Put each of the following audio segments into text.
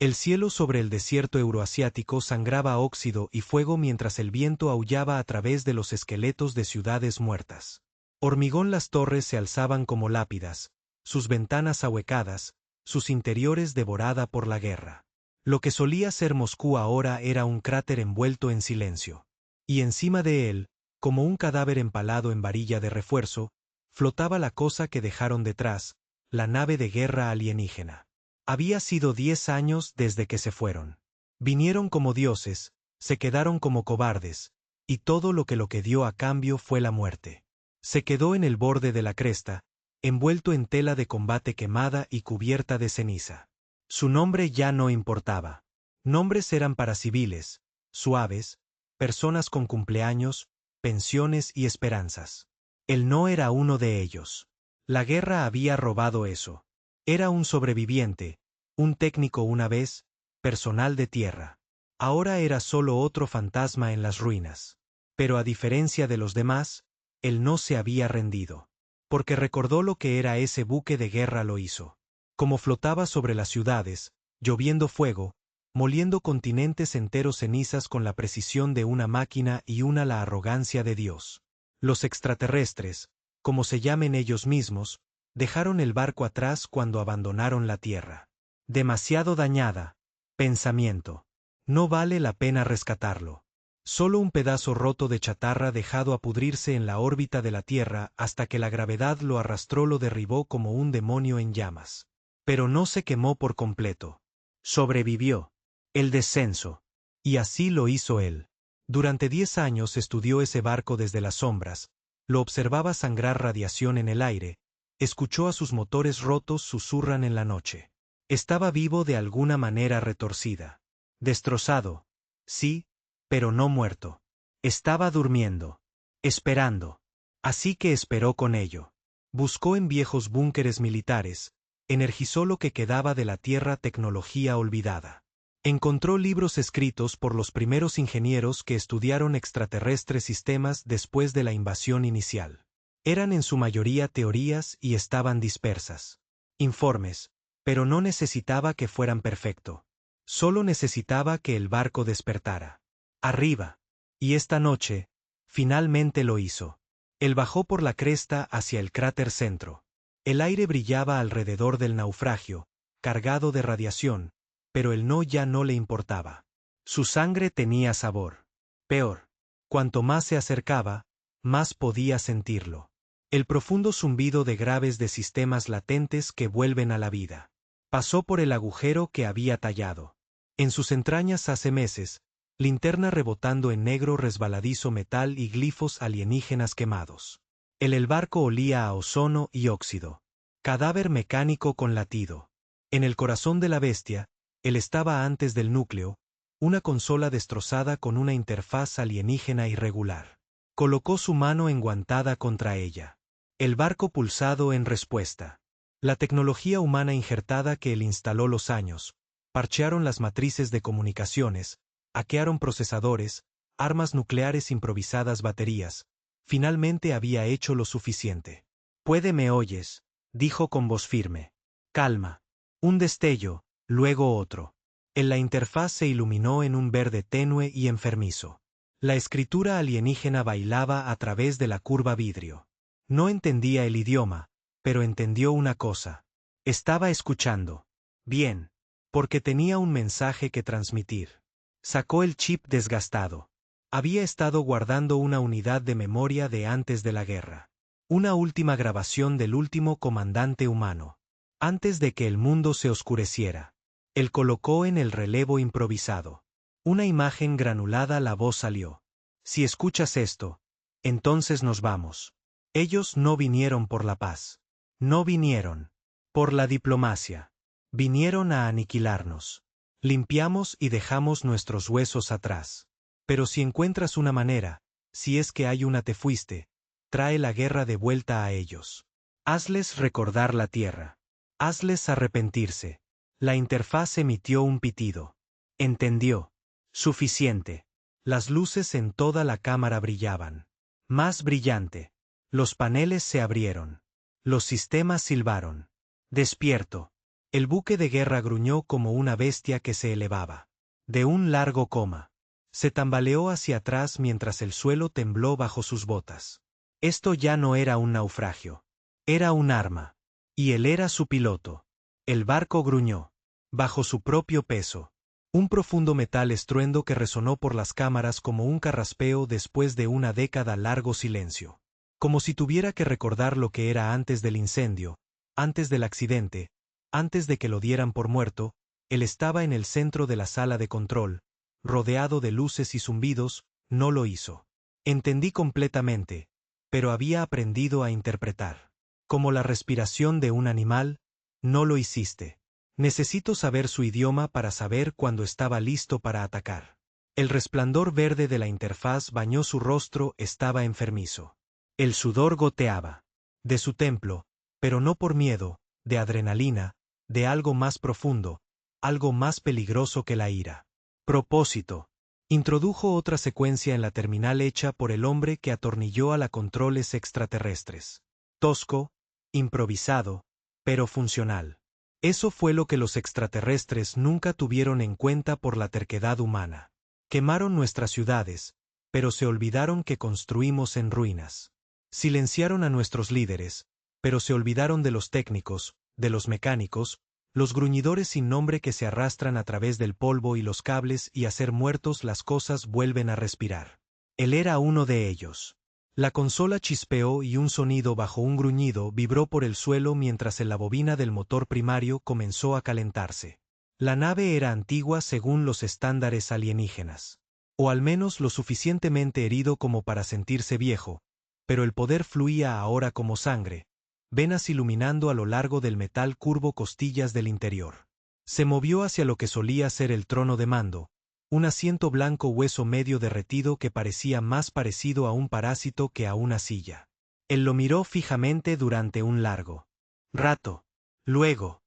El cielo sobre el desierto euroasiático sangraba óxido y fuego mientras el viento aullaba a través de los esqueletos de ciudades muertas. Hormigón, las torres se alzaban como lápidas, sus ventanas ahuecadas, sus interiores devorada por la guerra. Lo que solía ser Moscú ahora era un cráter envuelto en silencio. Y encima de él, como un cadáver empalado en varilla de refuerzo, flotaba la cosa que dejaron detrás, la nave de guerra alienígena. Había sido 10 años desde que se fueron. Vinieron como dioses, se quedaron como cobardes, y todo lo que dio a cambio fue la muerte. Se quedó en el borde de la cresta, envuelto en tela de combate quemada y cubierta de ceniza. Su nombre ya no importaba. Nombres eran para civiles, suaves, personas con cumpleaños, pensiones y esperanzas. Él no era uno de ellos. La guerra había robado eso. Era un sobreviviente, un técnico una vez, personal de tierra. Ahora era solo otro fantasma en las ruinas. Pero a diferencia de los demás, él no se había rendido. Porque recordó lo que era ese buque de guerra, lo hizo. Como flotaba sobre las ciudades, lloviendo fuego, moliendo continentes enteros cenizas con la precisión de una máquina y la arrogancia de Dios. Los extraterrestres, como se llamen ellos mismos, dejaron el barco atrás cuando abandonaron la Tierra. Demasiado dañada. Pensamiento. No vale la pena rescatarlo. Solo un pedazo roto de chatarra dejado a pudrirse en la órbita de la Tierra hasta que la gravedad lo arrastró, lo derribó como un demonio en llamas. Pero no se quemó por completo. Sobrevivió. El descenso. Y así lo hizo él. Durante 10 años estudió ese barco desde las sombras, lo observaba sangrar radiación en el aire, escuchó a sus motores rotos susurran en la noche. Estaba vivo de alguna manera retorcida. Destrozado. Sí, pero no muerto. Estaba durmiendo. Esperando. Así que esperó con ello. Buscó en viejos búnkeres militares, energizó lo que quedaba de la Tierra, tecnología olvidada. Encontró libros escritos por los primeros ingenieros que estudiaron extraterrestres sistemas después de la invasión inicial. Eran en su mayoría teorías y estaban dispersas. Informes, pero no necesitaba que fueran perfecto. Solo necesitaba que el barco despertara. Arriba. Y esta noche, finalmente lo hizo. Él bajó por la cresta hacia el cráter centro. El aire brillaba alrededor del naufragio, cargado de radiación, pero él ya no le importaba. Su sangre tenía sabor. Peor. Cuanto más se acercaba, más podía sentirlo. El profundo zumbido de graves de sistemas latentes que vuelven a la vida. Pasó por el agujero que había tallado. En sus entrañas hace meses, linterna rebotando en negro resbaladizo metal y glifos alienígenas quemados. El barco olía a ozono y óxido. Cadáver mecánico con latido. En el corazón de la bestia, él estaba antes del núcleo, una consola destrozada con una interfaz alienígena irregular. Colocó su mano enguantada contra ella. El barco pulsado en respuesta. La tecnología humana injertada que él instaló los años, parchearon las matrices de comunicaciones, hackearon procesadores, armas nucleares improvisadas, baterías. Finalmente había hecho lo suficiente. ¿Me oyes?, dijo con voz firme. Calma. Un destello, luego otro. En la interfaz se iluminó en un verde tenue y enfermizo. La escritura alienígena bailaba a través de la curva vidrio. No entendía el idioma, pero entendió una cosa. Estaba escuchando. Bien. Porque tenía un mensaje que transmitir. Sacó el chip desgastado. Había estado guardando una unidad de memoria de antes de la guerra. Una última grabación del último comandante humano. Antes de que el mundo se oscureciera. Él colocó en el relevo improvisado. Una imagen granulada, la voz salió. Si escuchas esto, entonces nos vamos. Ellos no vinieron por la paz. No vinieron por la diplomacia. Vinieron a aniquilarnos. Limpiamos y dejamos nuestros huesos atrás. Pero si encuentras una manera, si es que hay una, te fuiste, trae la guerra de vuelta a ellos. Hazles recordar la tierra. Hazles arrepentirse. La interfaz emitió un pitido. Entendió. Suficiente. Las luces en toda la cámara brillaban. Más brillante. Los paneles se abrieron. Los sistemas silbaron. Despierto. El buque de guerra gruñó como una bestia que se elevaba. De un largo coma. Se tambaleó hacia atrás mientras el suelo tembló bajo sus botas. Esto ya no era un naufragio. Era un arma. Y él era su piloto. El barco gruñó. Bajo su propio peso. Un profundo metal estruendo que resonó por las cámaras como un carraspeo después de una década largo silencio. Como si tuviera que recordar lo que era antes del incendio, antes del accidente, antes de que lo dieran por muerto, él estaba en el centro de la sala de control, rodeado de luces y zumbidos, no lo hizo. Entendí completamente, pero había aprendido a interpretar. Como la respiración de un animal, no lo hiciste. Necesito saber su idioma para saber cuándo estaba listo para atacar. El resplandor verde de la interfaz bañó su rostro, estaba enfermizo. El sudor goteaba. De su templo, pero no por miedo, de adrenalina, de algo más profundo, algo más peligroso que la ira. Propósito. Introdujo otra secuencia en la terminal hecha por el hombre que atornilló a la controles extraterrestres. Tosco, improvisado, pero funcional. Eso fue lo que los extraterrestres nunca tuvieron en cuenta por la terquedad humana. Quemaron nuestras ciudades, pero se olvidaron que construimos en ruinas. Silenciaron a nuestros líderes, pero se olvidaron de los técnicos, de los mecánicos, los gruñidores sin nombre que se arrastran a través del polvo y los cables y a ser muertos las cosas vuelven a respirar. Él era uno de ellos. La consola chispeó y un sonido bajo un gruñido vibró por el suelo mientras la bobina del motor primario comenzó a calentarse. La nave era antigua según los estándares alienígenas. O al menos lo suficientemente herido como para sentirse viejo, pero el poder fluía ahora como sangre, venas iluminando a lo largo del metal curvo costillas del interior. Se movió hacia lo que solía ser el trono de mando, un asiento blanco hueso medio derretido que parecía más parecido a un parásito que a una silla. Él lo miró fijamente durante un largo rato. Luego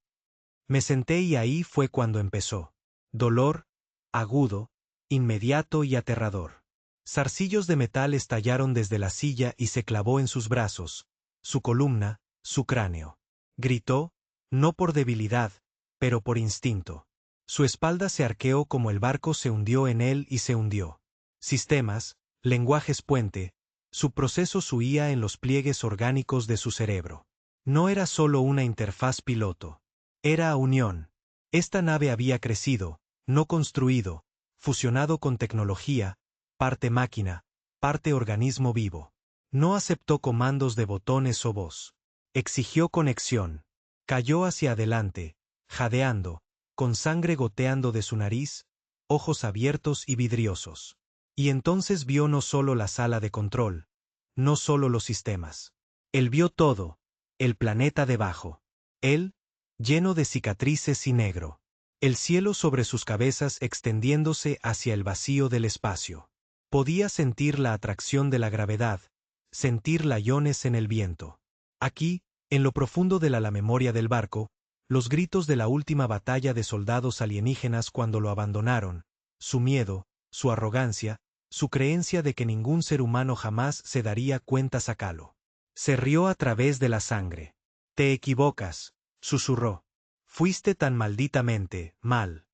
me senté y ahí fue cuando empezó. Dolor, agudo, inmediato y aterrador. Zarcillos de metal estallaron desde la silla y se clavó en sus brazos, su columna, su cráneo. Gritó, no por debilidad, pero por instinto. Su espalda se arqueó como el barco se hundió en él y se hundió. Sistemas, lenguajes puente, su proceso huía en los pliegues orgánicos de su cerebro. No era solo una interfaz piloto. Era unión. Esta nave había crecido, no construido, fusionado con tecnología, parte máquina, parte organismo vivo. No aceptó comandos de botones o voz. Exigió conexión. Cayó hacia adelante, jadeando, con sangre goteando de su nariz, ojos abiertos y vidriosos. Y entonces vio no solo la sala de control, no solo los sistemas. Él vio todo, el planeta debajo. Él, lleno de cicatrices y negro. El cielo sobre sus cabezas extendiéndose hacia el vacío del espacio. Podía sentir la atracción de la gravedad, sentir layones en el viento. Aquí, en lo profundo de la memoria del barco, los gritos de la última batalla de soldados alienígenas cuando lo abandonaron, su miedo, su arrogancia, su creencia de que ningún ser humano jamás se daría cuenta sacalo. Se rió a través de la sangre. Te equivocas, susurró. Fuiste tan malditamente mal.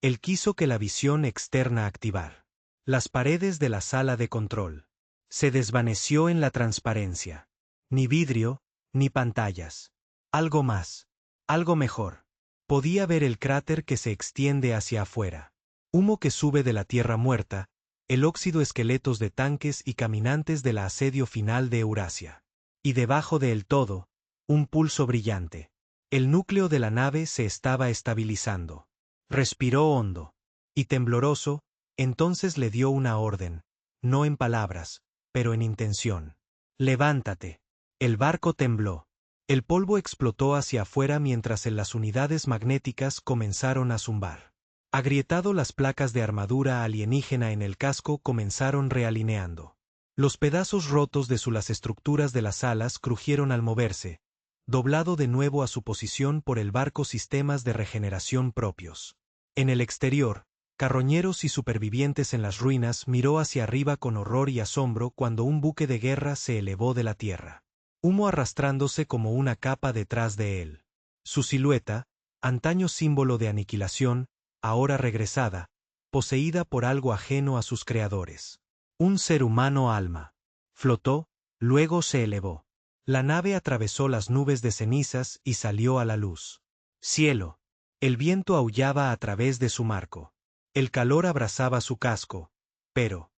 Él quiso que la visión externa activar. Las paredes de la sala de control. Se desvaneció en la transparencia. Ni vidrio, ni pantallas. Algo más. Algo mejor. Podía ver el cráter que se extiende hacia afuera. Humo que sube de la tierra muerta, el óxido esqueletos de tanques y caminantes del asedio final de Eurasia. Y debajo de él todo, un pulso brillante. El núcleo de la nave se estaba estabilizando. Respiró hondo. Y tembloroso, entonces le dio una orden, no en palabras, pero en intención. Levántate. El barco tembló. El polvo explotó hacia afuera mientras en las unidades magnéticas comenzaron a zumbar. Agrietado las placas de armadura alienígena en el casco comenzaron realineando. Los pedazos rotos de las estructuras de las alas crujieron al moverse, doblado de nuevo a su posición por el barco sistemas de regeneración propios. En el exterior, carroñeros y supervivientes en las ruinas miró hacia arriba con horror y asombro cuando un buque de guerra se elevó de la tierra. Humo arrastrándose como una capa detrás de él. Su silueta, antaño símbolo de aniquilación, ahora regresada, poseída por algo ajeno a sus creadores. Un ser humano alma. Flotó, luego se elevó. La nave atravesó las nubes de cenizas y salió a la luz. Cielo. El viento aullaba a través de su marco. El calor abrazaba su casco, pero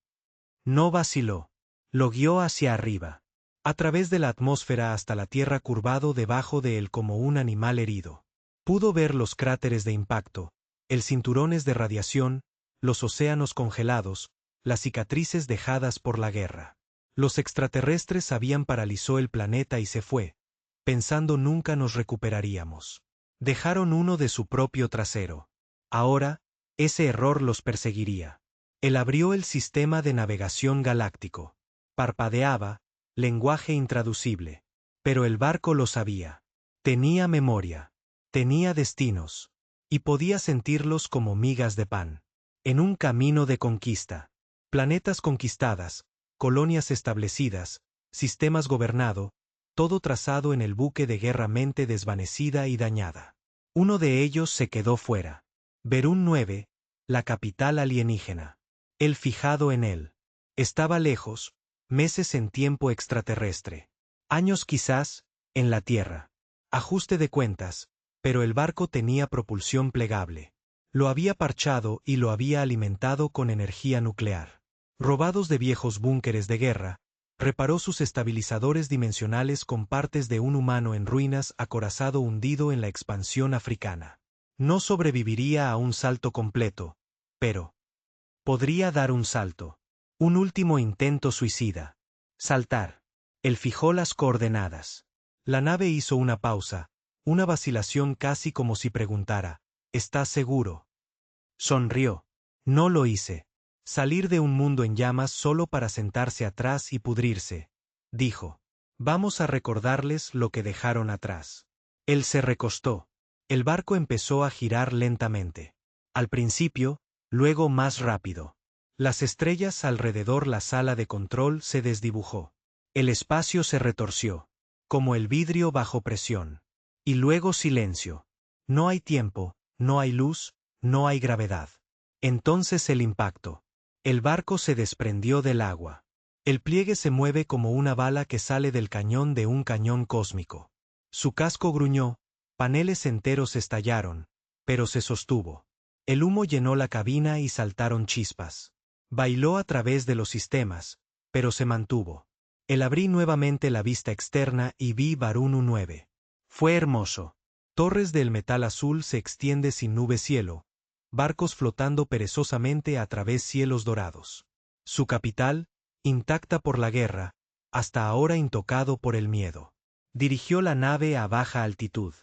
no vaciló. Lo guió hacia arriba. A través de la atmósfera hasta la tierra curvado debajo de él como un animal herido. Pudo ver los cráteres de impacto, el cinturones de radiación, los océanos congelados, las cicatrices dejadas por la guerra. Los extraterrestres habían paralizado el planeta y se fue, pensando nunca nos recuperaríamos. Dejaron uno de su propio trasero. Ahora, ese error los perseguiría. Él abrió el sistema de navegación galáctico. Parpadeaba, lenguaje intraducible. Pero el barco lo sabía. Tenía memoria. Tenía destinos. Y podía sentirlos como migas de pan. En un camino de conquista. Planetas conquistadas, colonias establecidas, sistemas gobernado, todo trazado en el buque de guerra mente desvanecida y dañada. Uno de ellos se quedó fuera. Verún 9, la capital alienígena. El fijado en él. Estaba lejos, meses en tiempo extraterrestre. Años quizás, en la Tierra. Ajuste de cuentas, pero el barco tenía propulsión plegable. Lo había parchado y lo había alimentado con energía nuclear. Robados de viejos búnkeres de guerra, reparó sus estabilizadores dimensionales con partes de un humano en ruinas acorazado hundido en la expansión africana. No sobreviviría a un salto completo, pero podría dar un salto. Un último intento suicida. Saltar. Él fijó las coordenadas. La nave hizo una pausa, una vacilación casi como si preguntara, ¿estás seguro? Sonrió. No lo hice. Salir de un mundo en llamas solo para sentarse atrás y pudrirse. Dijo. Vamos a recordarles lo que dejaron atrás. Él se recostó. El barco empezó a girar lentamente. Al principio, luego más rápido. Las estrellas alrededor la sala de control se desdibujó. El espacio se retorció, como el vidrio bajo presión. Y luego silencio. No hay tiempo, no hay luz, no hay gravedad. Entonces el impacto. El barco se desprendió del agua. El pliegue se mueve como una bala que sale del cañón de un cañón cósmico. Su casco gruñó, paneles enteros estallaron, pero se sostuvo. El humo llenó la cabina y saltaron chispas. Bailó a través de los sistemas, pero se mantuvo. Él abrí nuevamente la vista externa y vi Varunu 9. Fue hermoso. Torres del metal azul se extiende sin nube cielo, barcos flotando perezosamente a través cielos dorados. Su capital, intacta por la guerra, hasta ahora intocado por el miedo. Dirigió la nave a baja altitud.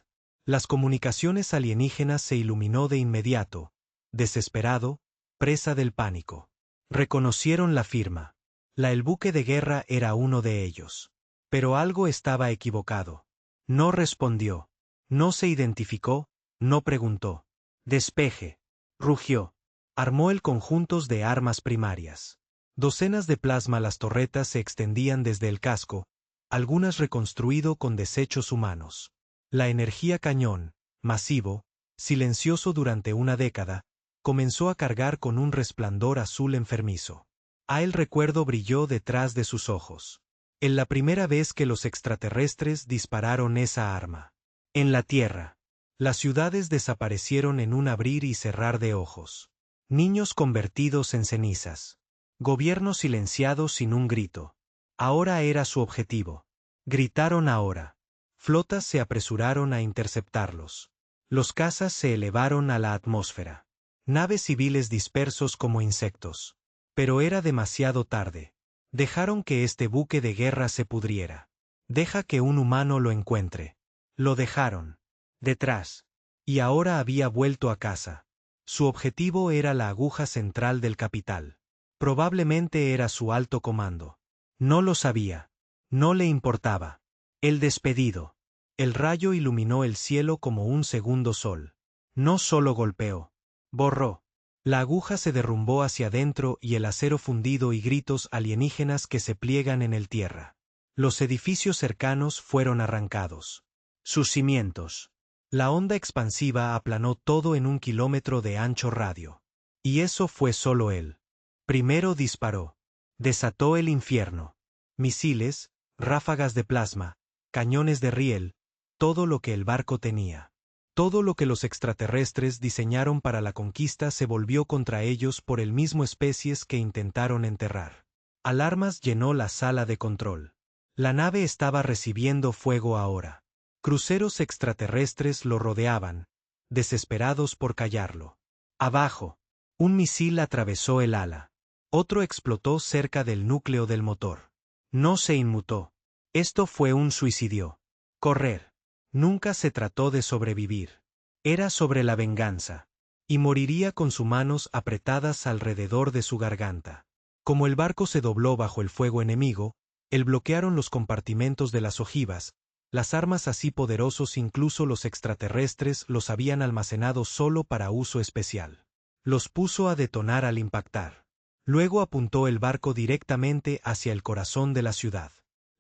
Las comunicaciones alienígenas se iluminó de inmediato, desesperado, presa del pánico. Reconocieron la firma. El buque de guerra era uno de ellos. Pero algo estaba equivocado. No respondió. No se identificó, no preguntó. Despeje. Rugió. Armó el conjuntos de armas primarias. Docenas de plasma las torretas se extendían desde el casco, algunas reconstruido con desechos humanos. La energía cañón, masivo, silencioso durante una década, comenzó a cargar con un resplandor azul enfermizo. El recuerdo brilló detrás de sus ojos. En la primera vez que los extraterrestres dispararon esa arma. En la Tierra. Las ciudades desaparecieron en un abrir y cerrar de ojos. Niños convertidos en cenizas. Gobierno silenciado sin un grito. Ahora era su objetivo. Gritaron ahora. Flotas se apresuraron a interceptarlos. Los cazas se elevaron a la atmósfera. Naves civiles dispersos como insectos. Pero era demasiado tarde. Dejaron que este buque de guerra se pudriera. Deja que un humano lo encuentre. Lo dejaron. Detrás. Y ahora había vuelto a casa. Su objetivo era la aguja central del capital. Probablemente era su alto comando. No lo sabía. No le importaba. El despedido. El rayo iluminó el cielo como un segundo sol. No solo golpeó. Borró. La aguja se derrumbó hacia adentro y el acero fundido y gritos alienígenas que se pliegan en el tierra. Los edificios cercanos fueron arrancados. Sus cimientos. La onda expansiva aplanó todo en 1 kilómetro de ancho radio. Y eso fue solo él. Primero disparó. Desató el infierno. Misiles, ráfagas de plasma, cañones de riel, todo lo que el barco tenía. Todo lo que los extraterrestres diseñaron para la conquista se volvió contra ellos por el mismo especies que intentaron enterrar. Alarmas llenó la sala de control. La nave estaba recibiendo fuego ahora. Cruceros extraterrestres lo rodeaban, desesperados por callarlo. Abajo, un misil atravesó el ala. Otro explotó cerca del núcleo del motor. No se inmutó. Esto fue un suicidio. Correr. Nunca se trató de sobrevivir. Era sobre la venganza. Y moriría con sus manos apretadas alrededor de su garganta. Como el barco se dobló bajo el fuego enemigo, bloquearon los compartimentos de las ojivas. Las armas así poderosos incluso los extraterrestres los habían almacenado solo para uso especial. Los puso a detonar al impactar. Luego apuntó el barco directamente hacia el corazón de la ciudad.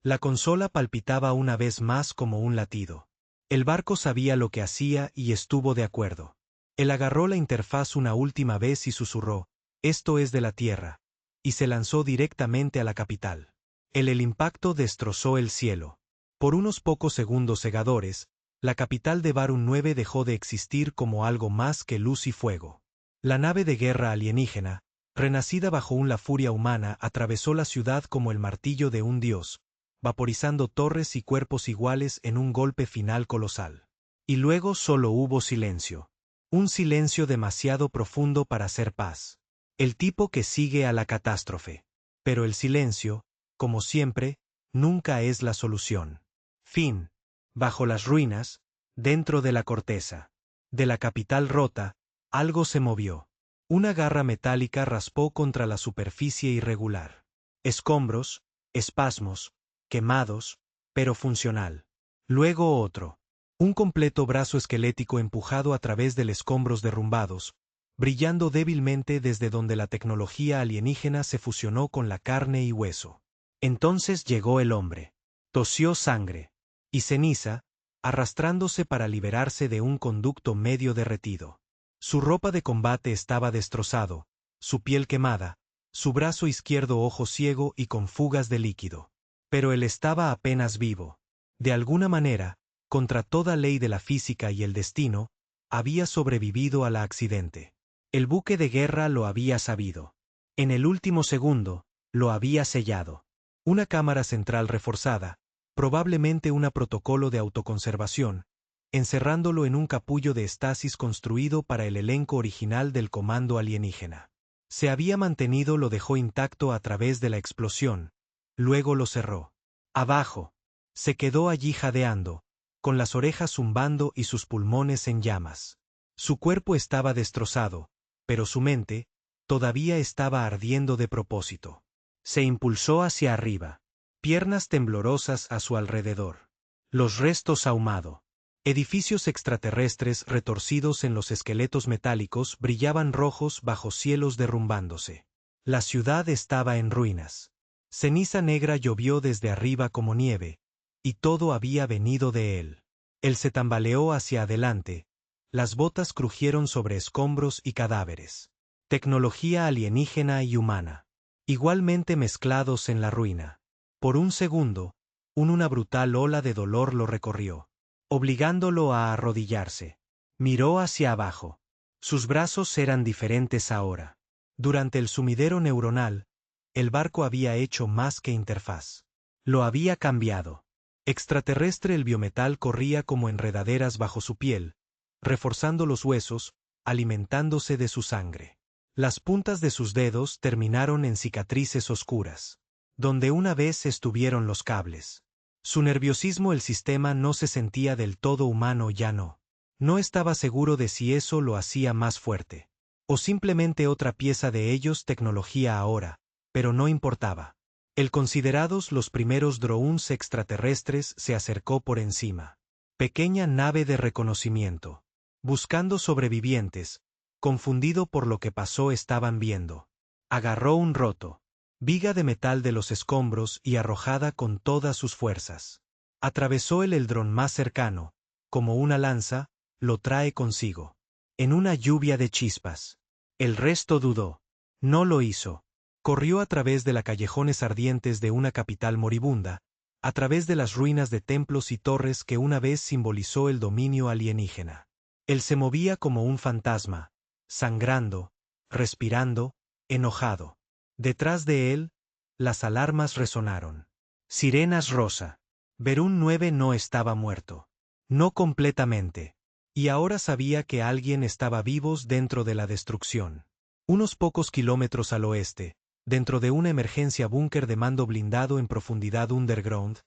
La consola palpitaba una vez más como un latido. El barco sabía lo que hacía y estuvo de acuerdo. Él agarró la interfaz una última vez y susurró, «Esto es de la Tierra», y se lanzó directamente a la capital. El impacto destrozó el cielo. Por unos pocos segundos cegadores, la capital de Varun 9 dejó de existir como algo más que luz y fuego. La nave de guerra alienígena, renacida bajo la furia humana, atravesó la ciudad como el martillo de un dios, vaporizando torres y cuerpos iguales en un golpe final colosal. Y luego solo hubo silencio. Un silencio demasiado profundo para hacer paz. El tipo que sigue a la catástrofe. Pero el silencio, como siempre, nunca es la solución. Fin. Bajo las ruinas, dentro de la corteza de la capital rota, algo se movió. Una garra metálica raspó contra la superficie irregular. Escombros, espasmos, quemados, pero funcional. Luego otro. Un completo brazo esquelético empujado a través de escombros derrumbados, brillando débilmente desde donde la tecnología alienígena se fusionó con la carne y hueso. Entonces llegó el hombre. Tosió sangre y ceniza, arrastrándose para liberarse de un conducto medio derretido. Su ropa de combate estaba destrozado, su piel quemada, su brazo izquierdo ojo ciego y con fugas de líquido. Pero él estaba apenas vivo. De alguna manera, contra toda ley de la física y el destino, había sobrevivido al accidente. El buque de guerra lo había sabido. En el último segundo, lo había sellado. Una cámara central reforzada, probablemente un protocolo de autoconservación, encerrándolo en un capullo de estasis construido para el elenco original del comando alienígena. Se había mantenido, lo dejó intacto a través de la explosión, luego lo cerró. Abajo. Se quedó allí jadeando, con las orejas zumbando y sus pulmones en llamas. Su cuerpo estaba destrozado, pero su mente todavía estaba ardiendo de propósito. Se impulsó hacia arriba. Piernas temblorosas a su alrededor. Los restos ahumado. Edificios extraterrestres retorcidos en los esqueletos metálicos brillaban rojos bajo cielos derrumbándose. La ciudad estaba en ruinas. Ceniza negra llovió desde arriba como nieve, y todo había venido de él. Él se tambaleó hacia adelante, las botas crujieron sobre escombros y cadáveres. Tecnología alienígena y humana, igualmente mezclados en la ruina. Por un segundo, una brutal ola de dolor lo recorrió, obligándolo a arrodillarse. Miró hacia abajo. Sus brazos eran diferentes ahora. Durante el sumidero neuronal, el barco había hecho más que interfaz. Lo había cambiado. Extraterrestre, el biometal corría como enredaderas bajo su piel, reforzando los huesos, alimentándose de su sangre. Las puntas de sus dedos terminaron en cicatrices oscuras, donde una vez estuvieron los cables. Su nerviosismo, el sistema no se sentía del todo humano ya no. No estaba seguro de si eso lo hacía más fuerte. O simplemente otra pieza de ellos, tecnología ahora, pero no importaba. El considerados los primeros drones extraterrestres se acercó por encima. Pequeña nave de reconocimiento. Buscando sobrevivientes, confundido por lo que pasó, estaban viendo. Agarró un roto. Viga de metal de los escombros y arrojada con todas sus fuerzas. Atravesó el dron más cercano, como una lanza, lo trae consigo. En una lluvia de chispas. El resto dudó. No lo hizo. Corrió a través de las callejones ardientes de una capital moribunda, a través de las ruinas de templos y torres que una vez simbolizó el dominio alienígena. Él se movía como un fantasma, sangrando, respirando, enojado. Detrás de él, las alarmas resonaron. Sirenas rosa. Verún 9 no estaba muerto. No completamente. Y ahora sabía que alguien estaba vivos dentro de la destrucción. Unos pocos kilómetros al oeste, dentro de una emergencia búnker de mando blindado en profundidad underground,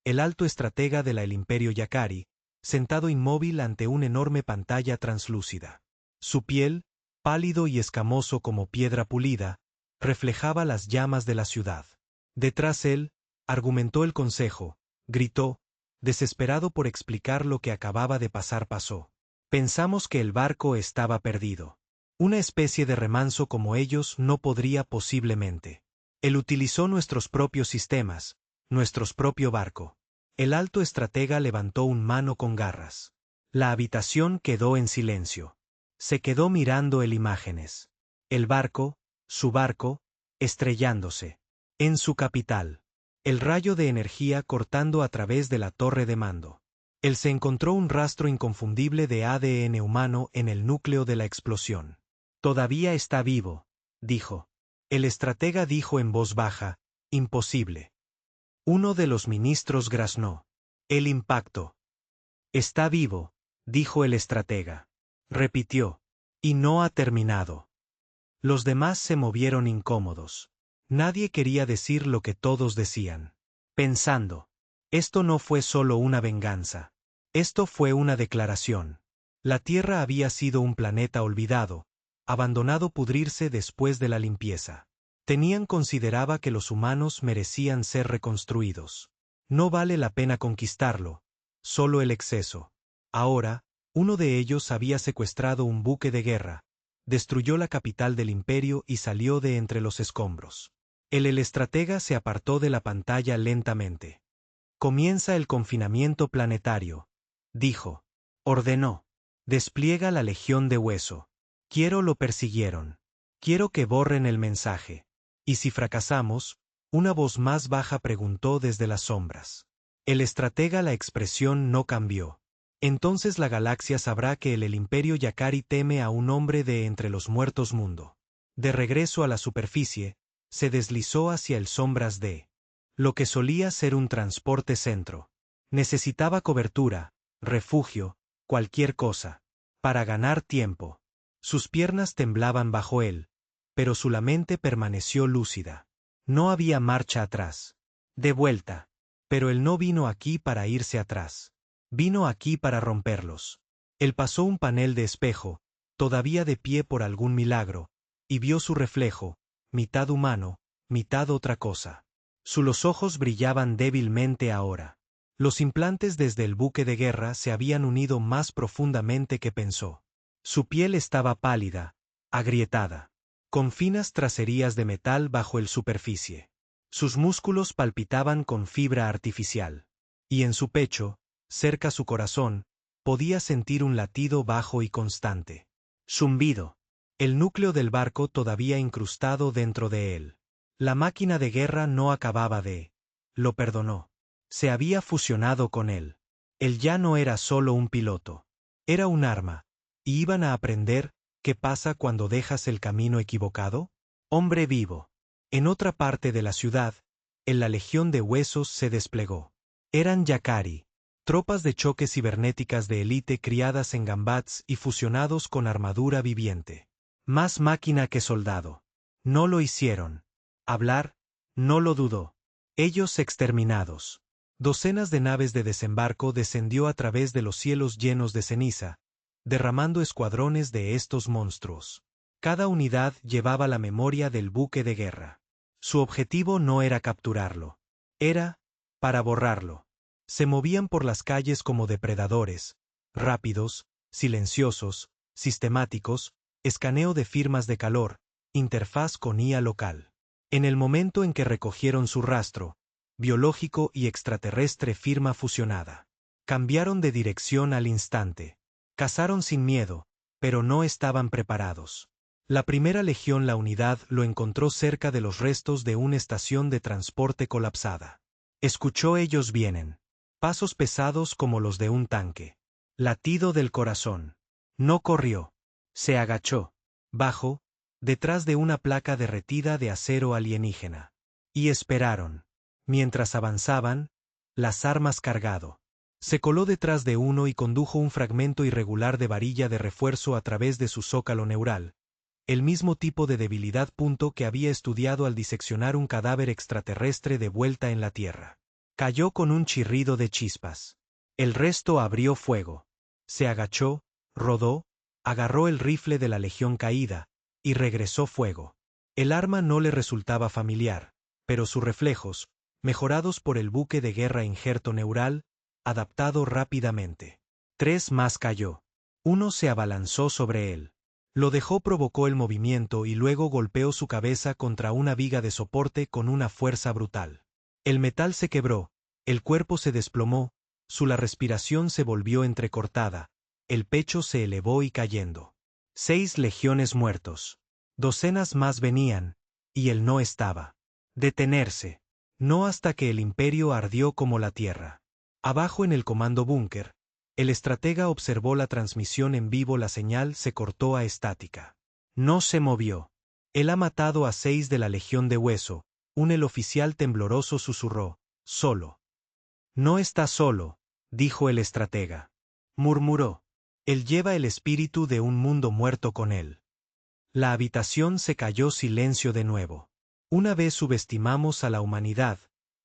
el alto estratega de el Imperio Yakari, sentado inmóvil ante una enorme pantalla translúcida. Su piel, pálido y escamoso como piedra pulida, reflejaba las llamas de la ciudad. Detrás él, argumentó el consejo, gritó, desesperado por explicar lo que acababa de pasar pasó. Pensamos que el barco estaba perdido. Una especie de remanso como ellos no podría posiblemente. Él utilizó nuestros propios sistemas, nuestro propio barco. El alto estratega levantó un mano con garras. La habitación quedó en silencio. Se quedó mirando el imágenes. El barco, su barco, estrellándose. En su capital. El rayo de energía cortando a través de la torre de mando. Él se encontró un rastro inconfundible de ADN humano en el núcleo de la explosión. Todavía está vivo, dijo. El estratega dijo en voz baja, imposible. Uno de los ministros graznó. El impacto. Está vivo, dijo el estratega. Repitió. Y no ha terminado. Los demás se movieron incómodos. Nadie quería decir lo que todos decían. Pensando. Esto no fue solo una venganza. Esto fue una declaración. La Tierra había sido un planeta olvidado, abandonado pudrirse después de la limpieza. Consideraba que los humanos merecían ser reconstruidos. No vale la pena conquistarlo, solo el exceso. Ahora, uno de ellos había secuestrado un buque de guerra, destruyó la capital del imperio y salió de entre los escombros. El estratega se apartó de la pantalla lentamente. Comienza el confinamiento planetario, dijo. Ordenó. Despliega la Legión de Hueso. Lo persiguieron. Quiero que borren el mensaje. ¿Y si fracasamos? Una voz más baja preguntó desde las sombras. El estratega la expresión no cambió. Entonces la galaxia sabrá que el Imperio Yakari teme a un hombre de entre los muertos mundo. De regreso a la superficie, se deslizó hacia el sombras de lo que solía ser un transporte centro. Necesitaba cobertura, refugio, cualquier cosa, para ganar tiempo. Sus piernas temblaban bajo él, pero su mente permaneció lúcida. No había marcha atrás. De vuelta. Pero él no vino aquí para irse atrás. Vino aquí para romperlos. Él pasó un panel de espejo, todavía de pie por algún milagro, y vio su reflejo, mitad humano, mitad otra cosa. Los ojos brillaban débilmente ahora. Los implantes desde el buque de guerra se habían unido más profundamente que pensó. Su piel estaba pálida, agrietada, con finas tracerías de metal bajo el superficie. Sus músculos palpitaban con fibra artificial. Y en su pecho, cerca su corazón, podía sentir un latido bajo y constante. Zumbido. El núcleo del barco todavía incrustado dentro de él. La máquina de guerra no acababa de. Lo perdonó. Se había fusionado con él. Él ya no era solo un piloto. Era un arma. Y iban a aprender, ¿qué pasa cuando dejas el camino equivocado? Hombre vivo. En otra parte de la ciudad, la Legión de Huesos se desplegó. Eran Yakari, tropas de choque cibernéticas de élite criadas en gambats y fusionados con armadura viviente. Más máquina que soldado. No lo hicieron. Hablar, no lo dudó. Ellos exterminados. Docenas de naves de desembarco descendió a través de los cielos llenos de ceniza, derramando escuadrones de estos monstruos. Cada unidad llevaba la memoria del buque de guerra. Su objetivo no era capturarlo. Era, para borrarlo. Se movían por las calles como depredadores, rápidos, silenciosos, sistemáticos, escaneo de firmas de calor, interfaz con IA local. En el momento en que recogieron su rastro, biológico y extraterrestre firma fusionada. Cambiaron de dirección al instante. Cazaron sin miedo, pero no estaban preparados. La primera legión, la unidad, lo encontró cerca de los restos de una estación de transporte colapsada. Escuchó: ellos vienen. Pasos pesados como los de un tanque. Latido del corazón. No corrió. Se agachó. Bajo, detrás de una placa derretida de acero alienígena. Y esperaron. Mientras avanzaban, las armas cargado. Se coló detrás de uno y condujo un fragmento irregular de varilla de refuerzo a través de su zócalo neural. El mismo tipo de debilidad punto que había estudiado al diseccionar un cadáver extraterrestre de vuelta en la Tierra. Cayó con un chirrido de chispas. El resto abrió fuego. Se agachó, rodó, agarró el rifle de la legión caída, y regresó fuego. El arma no le resultaba familiar, pero sus reflejos, mejorados por el buque de guerra injerto neural, adaptado rápidamente. 3 más cayó. Uno se abalanzó sobre él. Lo dejó, provocó el movimiento y luego golpeó su cabeza contra una viga de soporte con una fuerza brutal. El metal se quebró, el cuerpo se desplomó, la respiración se volvió entrecortada, el pecho se elevó y cayendo. 6 legiones muertos. Docenas más venían, y él no estaba. Detenerse. No hasta que el imperio ardió como la tierra. Abajo en el comando búnker, el estratega observó la transmisión en vivo. La señal se cortó a estática. No se movió. Él ha matado a 6 de la Legión de Hueso. El oficial tembloroso susurró: solo. No está solo, dijo el estratega. Murmuró: él lleva el espíritu de un mundo muerto con él. La habitación se cayó silencio de nuevo. Una vez subestimamos a la humanidad,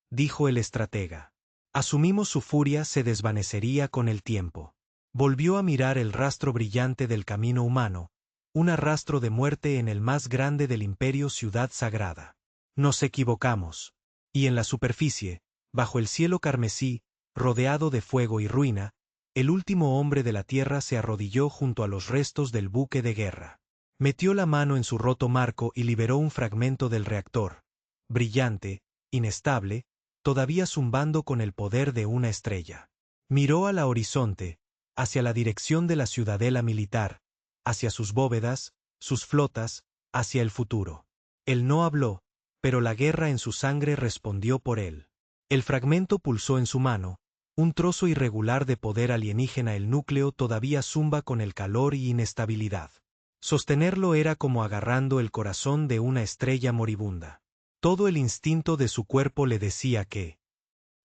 dijo el estratega. Asumimos su furia se desvanecería con el tiempo. Volvió a mirar el rastro brillante del camino humano, un rastro de muerte en el más grande del imperio, ciudad sagrada. Nos equivocamos. Y en la superficie, bajo el cielo carmesí, rodeado de fuego y ruina, el último hombre de la tierra se arrodilló junto a los restos del buque de guerra. Metió la mano en su roto marco y liberó un fragmento del reactor, brillante, inestable, todavía zumbando con el poder de una estrella. Miró al horizonte, hacia la dirección de la ciudadela militar, hacia sus bóvedas, sus flotas, hacia el futuro. Él no habló, pero la guerra en su sangre respondió por él. El fragmento pulsó en su mano, un trozo irregular de poder alienígena. El núcleo todavía zumba con el calor y inestabilidad. Sostenerlo era como agarrando el corazón de una estrella moribunda. Todo el instinto de su cuerpo le decía que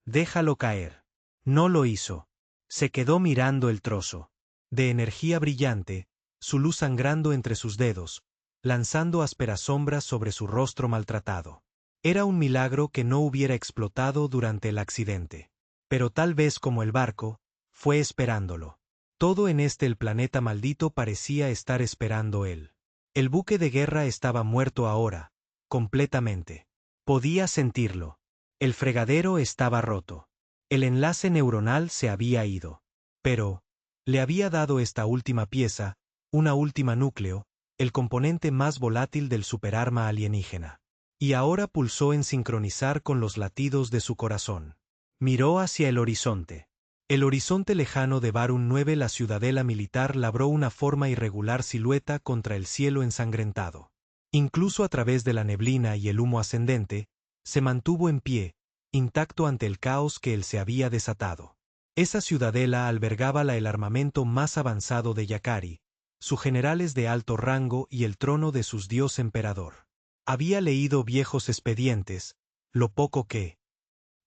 déjalo caer. No lo hizo. Se quedó mirando el trozo de energía brillante, su luz sangrando entre sus dedos, lanzando ásperas sombras sobre su rostro maltratado. Era un milagro que no hubiera explotado durante el accidente. Pero tal vez como el barco, fue esperándolo. Todo en el planeta maldito parecía estar esperando él. El buque de guerra estaba muerto ahora, completamente. Podía sentirlo. El fregadero estaba roto. El enlace neuronal se había ido. Pero le había dado esta última pieza, una última núcleo, el componente más volátil del superarma alienígena. Y ahora pulsó en sincronizar con los latidos de su corazón. Miró hacia el horizonte. El horizonte lejano de Barun 9. La ciudadela militar labró una forma irregular silueta contra el cielo ensangrentado. Incluso a través de la neblina y el humo ascendente, se mantuvo en pie, intacto ante el caos que él se había desatado. Esa ciudadela albergaba el armamento más avanzado de Yakari, sus generales de alto rango y el trono de sus dios emperador. Había leído viejos expedientes, lo poco que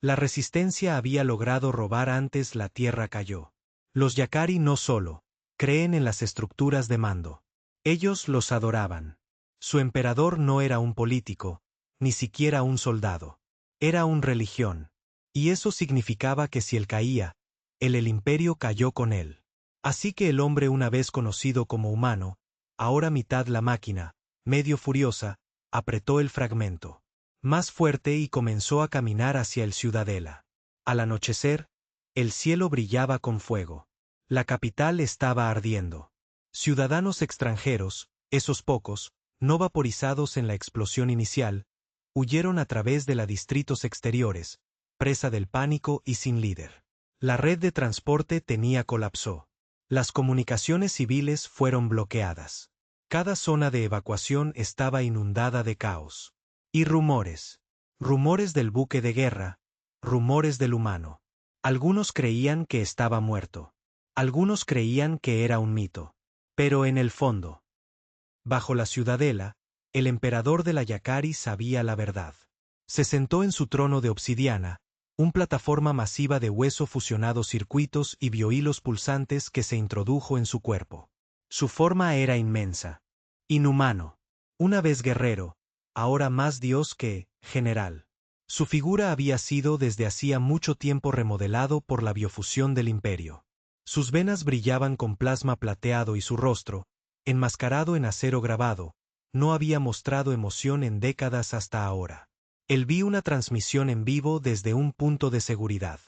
la resistencia había logrado robar antes. La tierra cayó. Los Yakari no solo creen en las estructuras de mando. Ellos los adoraban. Su emperador no era un político, ni siquiera un soldado. Era una religión. Y eso significaba que si él caía, el imperio cayó con él. Así que el hombre, una vez conocido como humano, ahora mitad la máquina, medio furiosa, apretó el fragmento más fuerte y comenzó a caminar hacia el ciudadela. Al anochecer, el cielo brillaba con fuego. La capital estaba ardiendo. Ciudadanos extranjeros, esos pocos, no vaporizados en la explosión inicial, huyeron a través de los distritos exteriores, presa del pánico y sin líder. La red de transporte colapsó. Las comunicaciones civiles fueron bloqueadas. Cada zona de evacuación estaba inundada de caos. Y rumores. Rumores del buque de guerra, rumores del humano. Algunos creían que estaba muerto. Algunos creían que era un mito. Pero en el fondo, bajo la ciudadela, el emperador de la Yakari sabía la verdad. Se sentó en su trono de obsidiana, una plataforma masiva de hueso fusionado, circuitos y biohilos pulsantes que se introdujo en su cuerpo. Su forma era inmensa. Inhumano. Una vez guerrero, ahora más dios que general. Su figura había sido desde hacía mucho tiempo remodelado por la biofusión del imperio. Sus venas brillaban con plasma plateado y su rostro, enmascarado en acero grabado, no había mostrado emoción en décadas hasta ahora. Él vio una transmisión en vivo desde un punto de seguridad.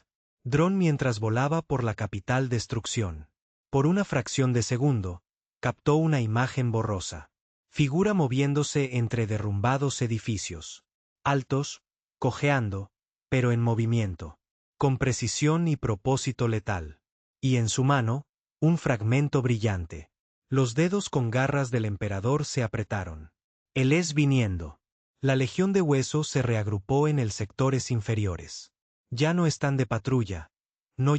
Dron mientras volaba por la capital destrucción. Por una fracción de segundo, captó una imagen borrosa. Figura moviéndose entre derrumbados edificios. Altos, cojeando, pero en movimiento. Con precisión y propósito letal. Y en su mano, un fragmento brillante. Los dedos con garras del emperador se apretaron. Él es viniendo. La legión de hueso se reagrupó en el sectores inferiores. Ya no están de patrulla.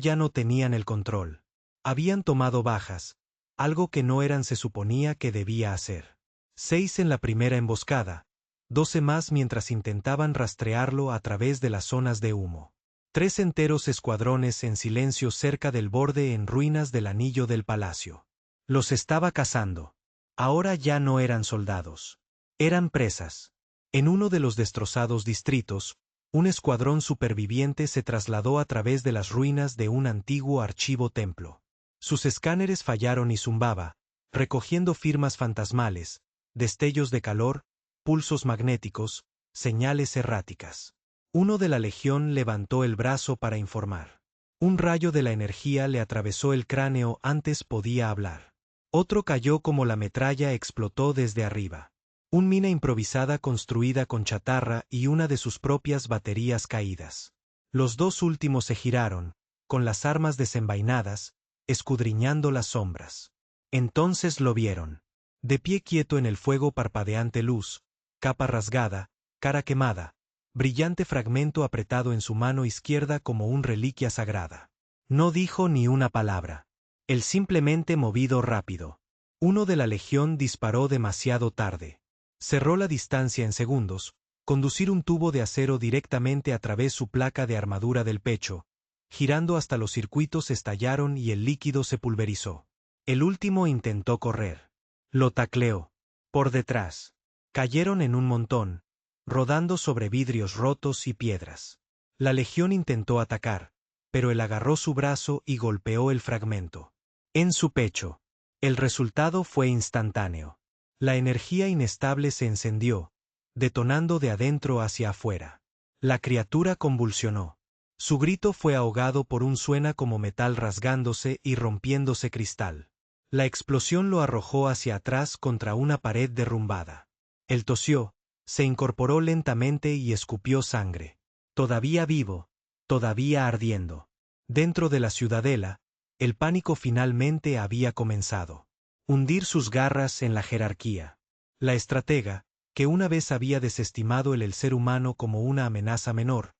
Ya no tenían el control. Habían tomado bajas, algo que no eran se suponía que debía hacer. 6 en la primera emboscada, 12 más mientras intentaban rastrearlo a través de las zonas de humo. 3 enteros escuadrones en silencio cerca del borde en ruinas del anillo del palacio. Los estaba cazando. Ahora ya no eran soldados. Eran presas. En uno de los destrozados distritos, un escuadrón superviviente se trasladó a través de las ruinas de un antiguo archivo templo. Sus escáneres fallaron y zumbaba, recogiendo firmas fantasmales, destellos de calor, pulsos magnéticos, señales erráticas. Uno de la legión levantó el brazo para informar. Un rayo de la energía le atravesó el cráneo antes podía hablar. Otro cayó como la metralla explotó desde arriba. Un mina improvisada construida con chatarra y una de sus propias baterías caídas. Los dos últimos se giraron, con las armas desenvainadas, escudriñando las sombras. Entonces lo vieron. De pie quieto en el fuego parpadeante luz, capa rasgada, cara quemada, brillante fragmento apretado en su mano izquierda como una reliquia sagrada. No dijo ni una palabra. Él simplemente movido rápido. Uno de la legión disparó demasiado tarde. Cerró la distancia en segundos, conducir un tubo de acero directamente a través su placa de armadura del pecho, girando hasta los circuitos estallaron y el líquido se pulverizó. El último intentó correr. Lo tacleó. Por detrás. Cayeron en un montón, rodando sobre vidrios rotos y piedras. La legión intentó atacar, pero él agarró su brazo y golpeó el fragmento. En su pecho. El resultado fue instantáneo. La energía inestable se encendió, detonando de adentro hacia afuera. La criatura convulsionó. Su grito fue ahogado por un suena como metal rasgándose y rompiéndose cristal. La explosión lo arrojó hacia atrás contra una pared derrumbada. Él tosió, se incorporó lentamente y escupió sangre. Todavía vivo, todavía ardiendo. Dentro de la ciudadela, el pánico finalmente había comenzado. Hundir sus garras en la jerarquía. La estratega, que una vez había desestimado el ser humano como una amenaza menor,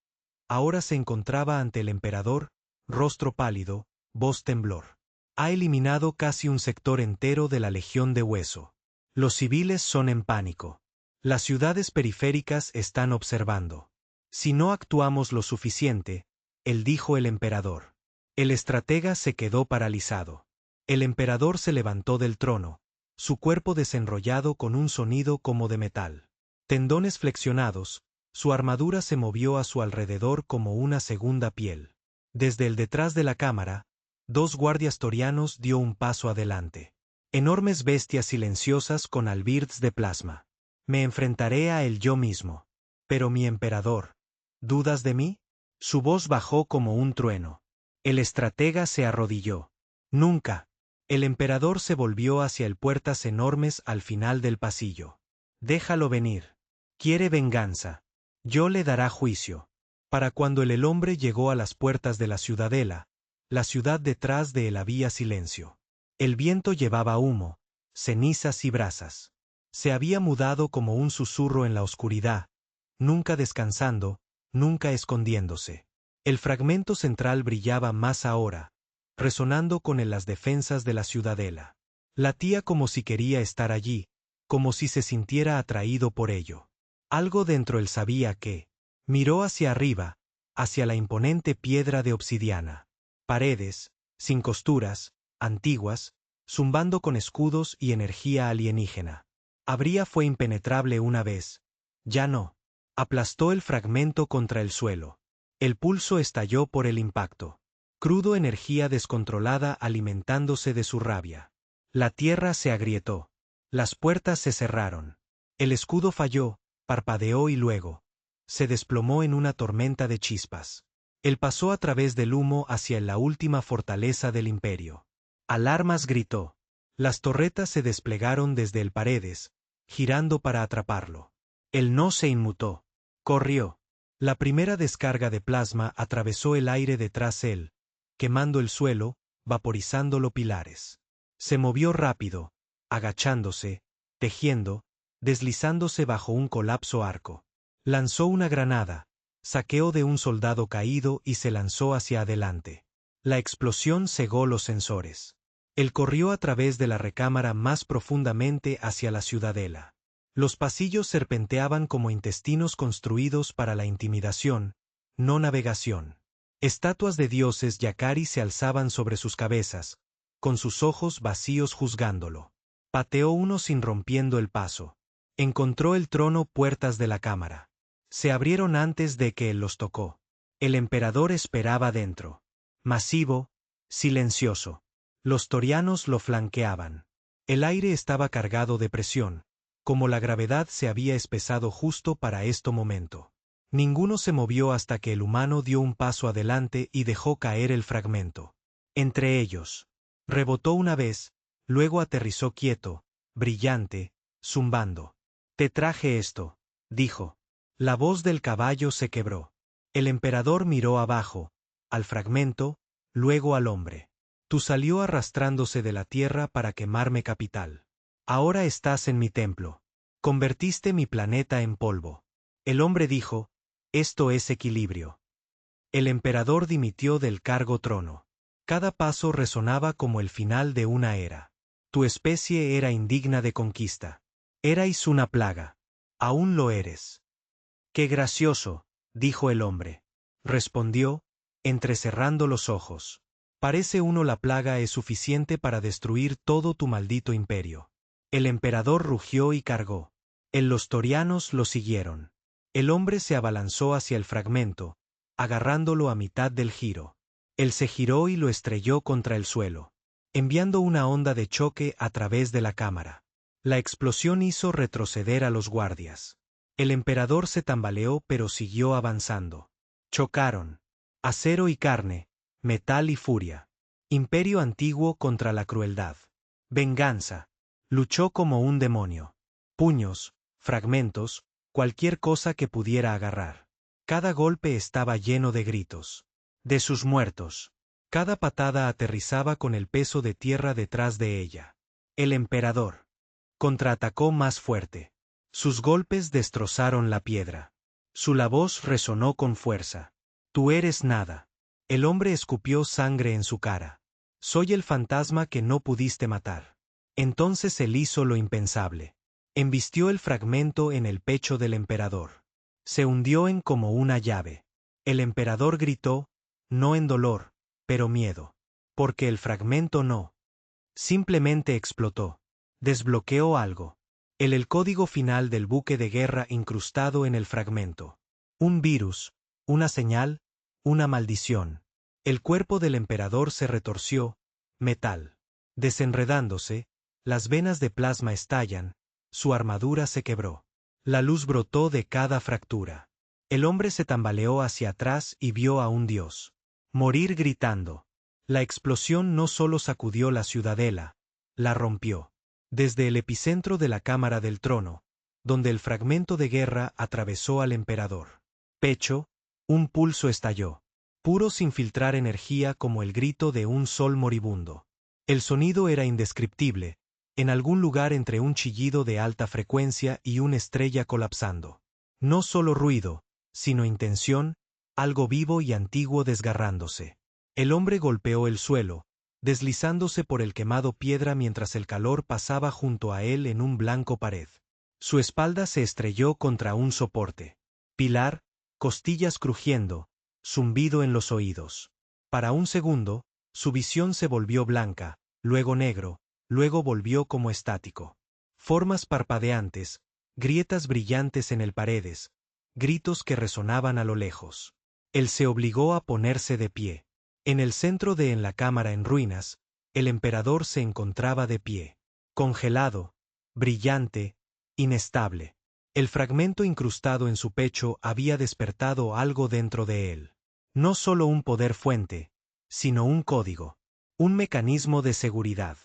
ahora se encontraba ante el emperador, rostro pálido, voz temblor. Ha eliminado casi un sector entero de la legión de hueso. Los civiles son en pánico. Las ciudades periféricas están observando. Si no actuamos lo suficiente, dijo el emperador. El estratega se quedó paralizado. El emperador se levantó del trono, su cuerpo desenrollado con un sonido como de metal. Tendones flexionados, su armadura se movió a su alrededor como una segunda piel. Desde el detrás de la cámara, 2 guardias torianos dio un paso adelante. Enormes bestias silenciosas con albirds de plasma. Me enfrentaré a él yo mismo. Pero mi emperador, ¿dudas de mí? Su voz bajó como un trueno. El estratega se arrodilló. Nunca. El emperador se volvió hacia el puertas enormes al final del pasillo. Déjalo venir. Quiere venganza. Yo le dará juicio. Para cuando el hombre llegó a las puertas de la ciudadela, la ciudad detrás de él había silencio. El viento llevaba humo, cenizas y brasas. Se había mudado como un susurro en la oscuridad, nunca descansando, nunca escondiéndose. El fragmento central brillaba más ahora, resonando con las defensas de la ciudadela. Latía como si quería estar allí, como si se sintiera atraído por ello. Algo dentro él sabía que. Miró hacia arriba, hacia la imponente piedra de obsidiana. Paredes, sin costuras, antiguas, zumbando con escudos y energía alienígena. Habría fue impenetrable una vez. Ya no. Aplastó el fragmento contra el suelo. El pulso estalló por el impacto. Crudo energía descontrolada alimentándose de su rabia. La tierra se agrietó. Las puertas se cerraron. El escudo falló, parpadeó y luego se desplomó en una tormenta de chispas. Él pasó a través del humo hacia la última fortaleza del imperio. Alarmas gritó. Las torretas se desplegaron desde el paredes, girando para atraparlo. Él no se inmutó. Corrió. La primera descarga de plasma atravesó el aire detrás él, quemando el suelo, vaporizándolo pilares. Se movió rápido, agachándose, tejiendo, deslizándose bajo un colapso arco. Lanzó una granada, saqueó de un soldado caído y se lanzó hacia adelante. La explosión cegó los sensores. Él corrió a través de la recámara más profundamente hacia la ciudadela. Los pasillos serpenteaban como intestinos construidos para la intimidación, no navegación. Estatuas de dioses Yakari se alzaban sobre sus cabezas, con sus ojos vacíos juzgándolo. Pateó uno sin rompiendo el paso. Encontró el trono puertas de la cámara. Se abrieron antes de que él los tocó. El emperador esperaba dentro. Masivo, silencioso. Los torianos lo flanqueaban. El aire estaba cargado de presión, como la gravedad se había espesado justo para este momento. Ninguno se movió hasta que el humano dio un paso adelante y dejó caer el fragmento. Entre ellos. Rebotó una vez, luego aterrizó quieto, brillante, zumbando. Te traje esto, dijo. La voz del caballo se quebró. El emperador miró abajo, al fragmento, luego al hombre. Tú salió arrastrándose de la tierra para quemarme capital. Ahora estás en mi templo. Convertiste mi planeta en polvo. El hombre dijo, esto es equilibrio. El emperador dimitió del cargo trono. Cada paso resonaba como el final de una era. Tu especie era indigna de conquista. Erais una plaga. Aún lo eres. Qué gracioso, dijo el hombre. Respondió, entrecerrando los ojos. Parece uno la plaga es suficiente para destruir todo tu maldito imperio. El emperador rugió y cargó. Los torianos lo siguieron. El hombre se abalanzó hacia el fragmento, agarrándolo a mitad del giro. Él se giró y lo estrelló contra el suelo, enviando una onda de choque a través de la cámara. La explosión hizo retroceder a los guardias. El emperador se tambaleó pero siguió avanzando. Chocaron. Acero y carne, metal y furia. Imperio antiguo contra la crueldad. Venganza. Luchó como un demonio. Puños, fragmentos, cualquier cosa que pudiera agarrar. Cada golpe estaba lleno de gritos. De sus muertos. Cada patada aterrizaba con el peso de tierra detrás de ella. El emperador contraatacó más fuerte. Sus golpes destrozaron la piedra. Su la voz resonó con fuerza. Tú eres nada. El hombre escupió sangre en su cara. Soy el fantasma que no pudiste matar. Entonces él hizo lo impensable. Embistió el fragmento en el pecho del emperador. Se hundió en como una llave. El emperador gritó, no en dolor, pero miedo. Porque el fragmento no. Simplemente explotó. Desbloqueó algo. El código final del buque de guerra incrustado en el fragmento. Un virus, una señal, una maldición. El cuerpo del emperador se retorció, metal. Desenredándose, las venas de plasma estallan, su armadura se quebró. La luz brotó de cada fractura. El hombre se tambaleó hacia atrás y vio a un dios morir gritando. La explosión no solo sacudió la ciudadela, la rompió. Desde el epicentro de la cámara del trono, donde el fragmento de guerra atravesó al emperador. Pecho, un pulso estalló, puro sin filtrar energía como el grito de un sol moribundo. El sonido era indescriptible, en algún lugar entre un chillido de alta frecuencia y una estrella colapsando. No solo ruido, sino intención, algo vivo y antiguo desgarrándose. El hombre golpeó el suelo, deslizándose por el quemado piedra mientras el calor pasaba junto a él en un blanco pared. Su espalda se estrelló contra un soporte. Pilar, costillas crujiendo, zumbido en los oídos. Para un segundo, su visión se volvió blanca, luego negro, luego volvió como estático. Formas parpadeantes, grietas brillantes en el paredes, gritos que resonaban a lo lejos. Él se obligó a ponerse de pie. En el centro de la cámara en ruinas, el emperador se encontraba de pie. Congelado, brillante, inestable. El fragmento incrustado en su pecho había despertado algo dentro de él. No solo un poder fuente, sino un código. Un mecanismo de seguridad.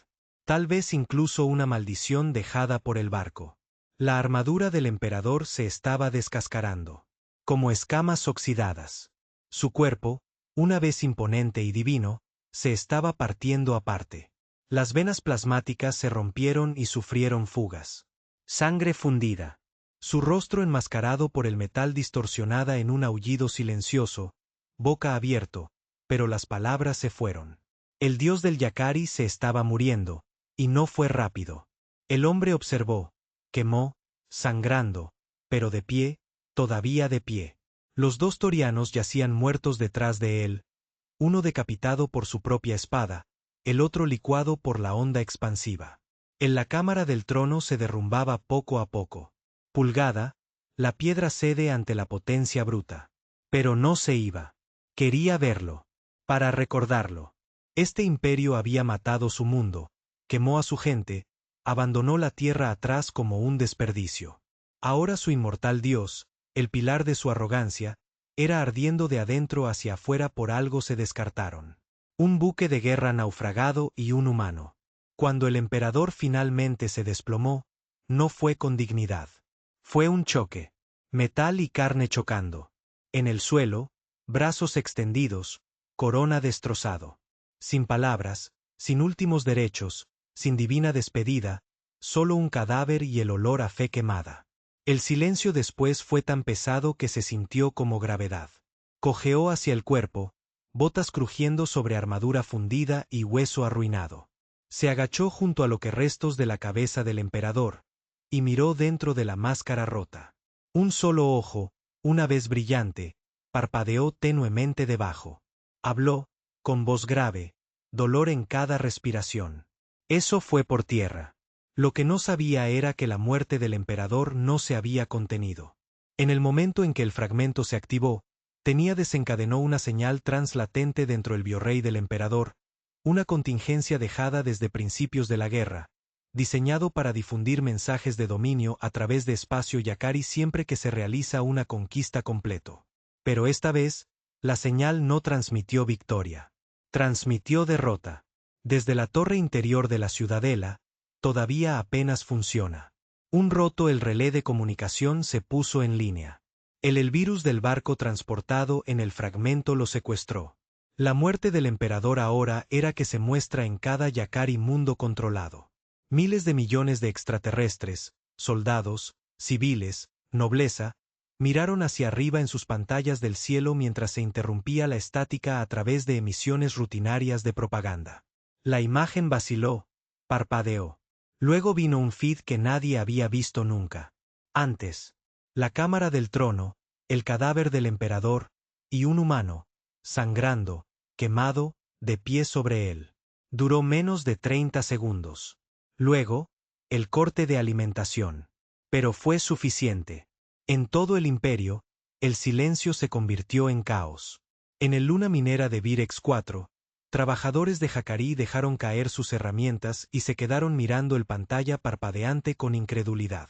Tal vez incluso una maldición dejada por el barco. La armadura del emperador se estaba descascarando. Como escamas oxidadas. Su cuerpo, una vez imponente y divino, se estaba partiendo aparte. Las venas plasmáticas se rompieron y sufrieron fugas. Sangre fundida. Su rostro enmascarado por el metal distorsionada en un aullido silencioso, boca abierto, pero las palabras se fueron. El dios del Yacari se estaba muriendo, y no fue rápido. El hombre observó, quemó, sangrando, pero de pie, todavía de pie. Los dos torianos yacían muertos detrás de él, uno decapitado por su propia espada, el otro licuado por la onda expansiva. En la cámara del trono se derrumbaba poco a poco. Pulgada, la piedra cede ante la potencia bruta. Pero no se iba. Quería verlo. Para recordarlo. Este imperio había matado su mundo, quemó a su gente, abandonó la tierra atrás como un desperdicio. Ahora su inmortal dios, el pilar de su arrogancia, era ardiendo de adentro hacia afuera. Por algo se descartaron. Un buque de guerra naufragado y un humano. Cuando el emperador finalmente se desplomó, no fue con dignidad. Fue un choque. Metal y carne chocando. En el suelo, brazos extendidos, corona destrozado. Sin palabras, sin últimos derechos, sin divina despedida, solo un cadáver y el olor a fe quemada. El silencio después fue tan pesado que se sintió como gravedad. Cojeó hacia el cuerpo, botas crujiendo sobre armadura fundida y hueso arruinado. Se agachó junto a lo que restos de la cabeza del emperador, y miró dentro de la máscara rota. Un solo ojo, una vez brillante, parpadeó tenuemente debajo. Habló, con voz grave, dolor en cada respiración. Eso fue por tierra. Lo que no sabía era que la muerte del emperador no se había contenido. En el momento en que el fragmento se activó, desencadenó una señal translatente dentro del biorrey del emperador, una contingencia dejada desde principios de la guerra, diseñado para difundir mensajes de dominio a través de espacio Yacari siempre que se realiza una conquista completo. Pero esta vez, la señal no transmitió victoria. Transmitió derrota. Desde la torre interior de la ciudadela, todavía apenas funciona. El relé de comunicación se puso en línea. El virus del barco transportado en el fragmento lo secuestró. La muerte del emperador ahora era que se muestra en cada Yacari mundo controlado. Miles de millones de extraterrestres, soldados, civiles, nobleza, miraron hacia arriba en sus pantallas del cielo mientras se interrumpía la estática a través de emisiones rutinarias de propaganda. La imagen vaciló, parpadeó. Luego vino un feed que nadie había visto nunca. Antes, la cámara del trono, el cadáver del emperador, y un humano, sangrando, quemado, de pie sobre él. Duró menos de 30 segundos. Luego, el corte de alimentación. Pero fue suficiente. En todo el imperio, el silencio se convirtió en caos. En el luna minera de Virex 4, trabajadores de Yacari dejaron caer sus herramientas y se quedaron mirando el pantalla parpadeante con incredulidad.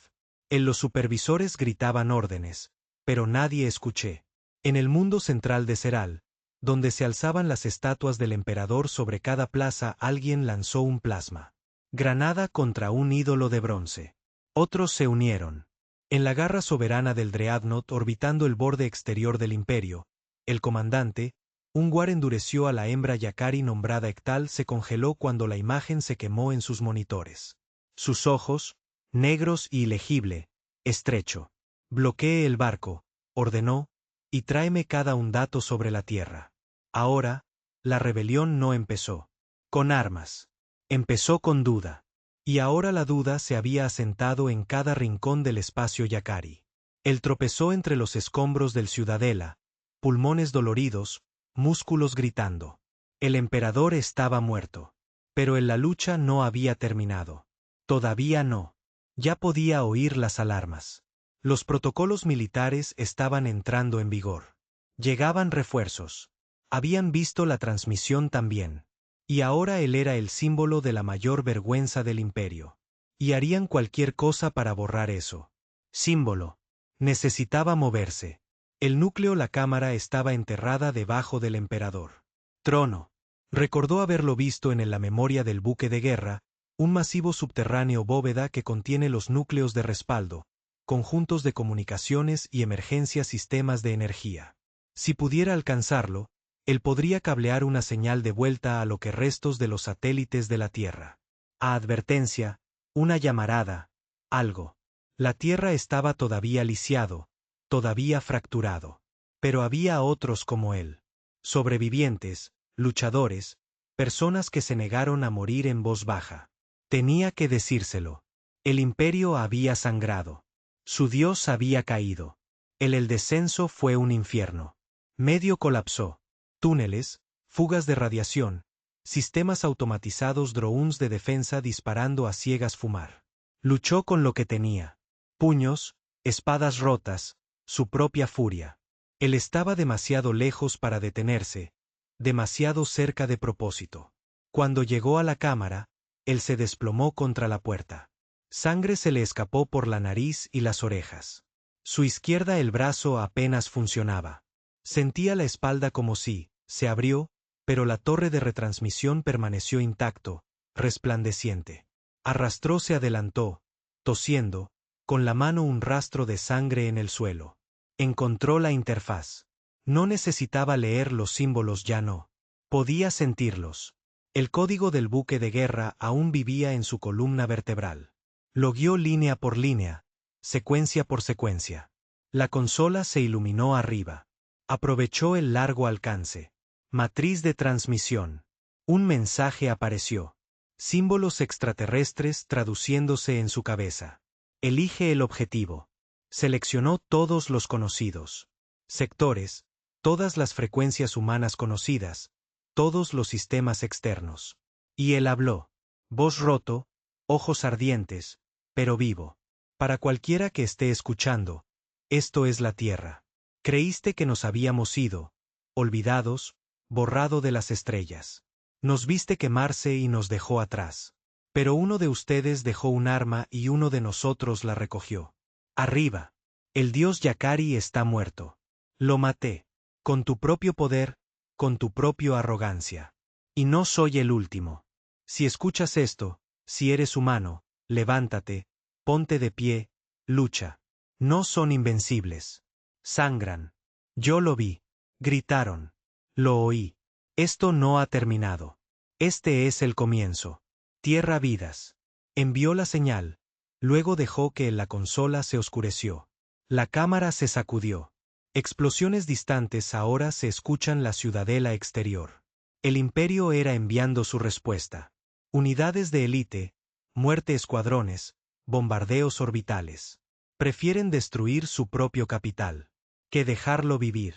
Los supervisores gritaban órdenes, pero nadie escuché. En el mundo central de Seral, donde se alzaban las estatuas del emperador sobre cada plaza, alguien lanzó un plasma. Granada contra un ídolo de bronce. Otros se unieron. En la garra soberana del Dreadnought orbitando el borde exterior del imperio, el comandante, Un guar endureció a la hembra Yacari nombrada Ectal se congeló cuando la imagen se quemó en sus monitores. Sus ojos, negros y ilegible, estrecho. Bloquee el barco, ordenó, y tráeme cada un dato sobre la tierra. Ahora, la rebelión no empezó con armas. Empezó con duda. Y ahora la duda se había asentado en cada rincón del espacio Yacari. Él tropezó entre los escombros del Ciudadela, pulmones doloridos, músculos gritando. El emperador estaba muerto. Pero en la lucha no había terminado. Todavía no. Ya podía oír las alarmas. Los protocolos militares estaban entrando en vigor. Llegaban refuerzos. Habían visto la transmisión también. Y ahora él era el símbolo de la mayor vergüenza del imperio. Y harían cualquier cosa para borrar eso. Símbolo. Necesitaba moverse. El núcleo, la cámara estaba enterrada debajo del emperador. Trono. Recordó haberlo visto en la memoria del buque de guerra, un masivo subterráneo bóveda que contiene los núcleos de respaldo, conjuntos de comunicaciones y emergencia sistemas de energía. Si pudiera alcanzarlo, él podría cablear una señal de vuelta a lo que restos de los satélites de la Tierra. A advertencia, una llamarada, algo. La Tierra estaba todavía lisiado, todavía fracturado. Pero había otros como él. Sobrevivientes, luchadores, personas que se negaron a morir en voz baja. Tenía que decírselo. El imperio había sangrado. Su dios había caído. El descenso fue un infierno. Medio colapsó. Túneles, fugas de radiación, sistemas automatizados, drones de defensa disparando a ciegas fumar. Luchó con lo que tenía. Puños, espadas rotas, su propia furia. Él estaba demasiado lejos para detenerse, demasiado cerca de propósito. Cuando llegó a la cámara, él se desplomó contra la puerta. Sangre se le escapó por la nariz y las orejas. Su izquierda, el brazo apenas funcionaba. Sentía la espalda como si se abrió, pero la torre de retransmisión permaneció intacto, resplandeciente. Arrastró, se adelantó, tosiendo, con la mano un rastro de sangre en el suelo. Encontró la interfaz. No necesitaba leer los símbolos, ya no. Podía sentirlos. El código del buque de guerra aún vivía en su columna vertebral. Lo guió línea por línea, secuencia por secuencia. La consola se iluminó arriba. Aprovechó el largo alcance. Matriz de transmisión. Un mensaje apareció. Símbolos extraterrestres traduciéndose en su cabeza. Elige el objetivo. Seleccionó todos los conocidos. Sectores, todas las frecuencias humanas conocidas, todos los sistemas externos. Y él habló. Voz roto, ojos ardientes, pero vivo. Para cualquiera que esté escuchando, esto es la Tierra. Creíste que nos habíamos ido, olvidados, borrado de las estrellas. Nos viste quemarse y nos dejó atrás. Pero uno de ustedes dejó un arma y uno de nosotros la recogió. Arriba. El dios Yacari está muerto. Lo maté. Con tu propio poder, con tu propia arrogancia. Y no soy el último. Si escuchas esto, si eres humano, levántate, ponte de pie, lucha. No son invencibles. Sangran. Yo lo vi. Gritaron. Lo oí. Esto no ha terminado. Este es el comienzo. Tierra vidas. Envió la señal. Luego dejó que la consola se oscureció. La cámara se sacudió. Explosiones distantes ahora se escuchan la ciudadela exterior. El imperio era enviando su respuesta. Unidades de élite, muerte escuadrones, bombardeos orbitales. Prefieren destruir su propio capital que dejarlo vivir.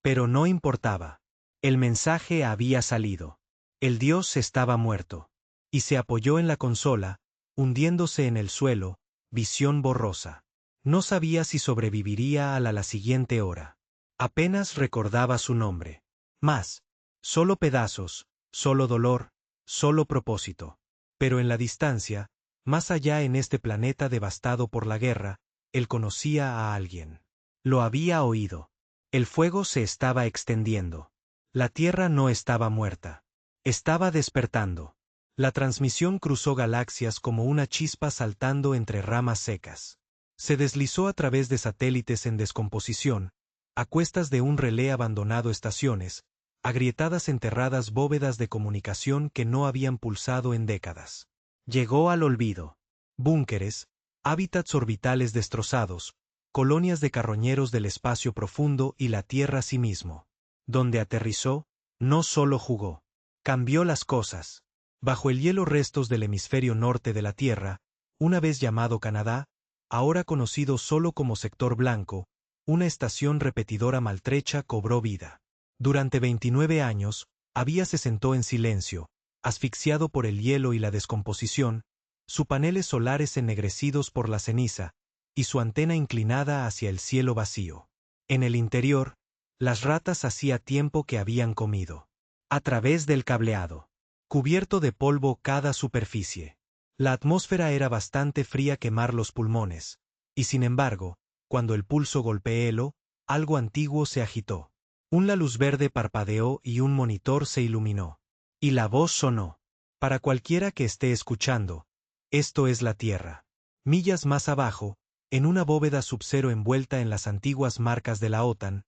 Pero no importaba. El mensaje había salido. El dios estaba muerto. Y se apoyó en la consola, hundiéndose en el suelo, visión borrosa. No sabía si sobreviviría a la siguiente hora. Apenas recordaba su nombre. Más. Solo pedazos, solo dolor, solo propósito. Pero en la distancia, más allá en este planeta devastado por la guerra, él conocía a alguien. Lo había oído. El fuego se estaba extendiendo. La Tierra no estaba muerta. Estaba despertando. La transmisión cruzó galaxias como una chispa saltando entre ramas secas. Se deslizó a través de satélites en descomposición, a cuestas de un relé abandonado, estaciones, agrietadas enterradas bóvedas de comunicación que no habían pulsado en décadas. Llegó al olvido. Búnkeres, hábitats orbitales destrozados, colonias de carroñeros del espacio profundo y la Tierra a sí mismo. Donde aterrizó, no solo jugó. Cambió las cosas. Bajo el hielo restos del hemisferio norte de la Tierra, una vez llamado Canadá, ahora conocido solo como sector blanco, una estación repetidora maltrecha cobró vida. Durante 29 años, Avia se sentó en silencio, asfixiado por el hielo y la descomposición, sus paneles solares ennegrecidos por la ceniza, y su antena inclinada hacia el cielo vacío. En el interior, las ratas hacía tiempo que habían comido. A través del cableado. Cubierto de polvo cada superficie. La atmósfera era bastante fría quemar los pulmones, y sin embargo, cuando el pulso golpeó, algo antiguo se agitó. Una luz verde parpadeó y un monitor se iluminó. Y la voz sonó. Para cualquiera que esté escuchando, esto es la Tierra. Millas más abajo, en una bóveda subcero envuelta en las antiguas marcas de la OTAN,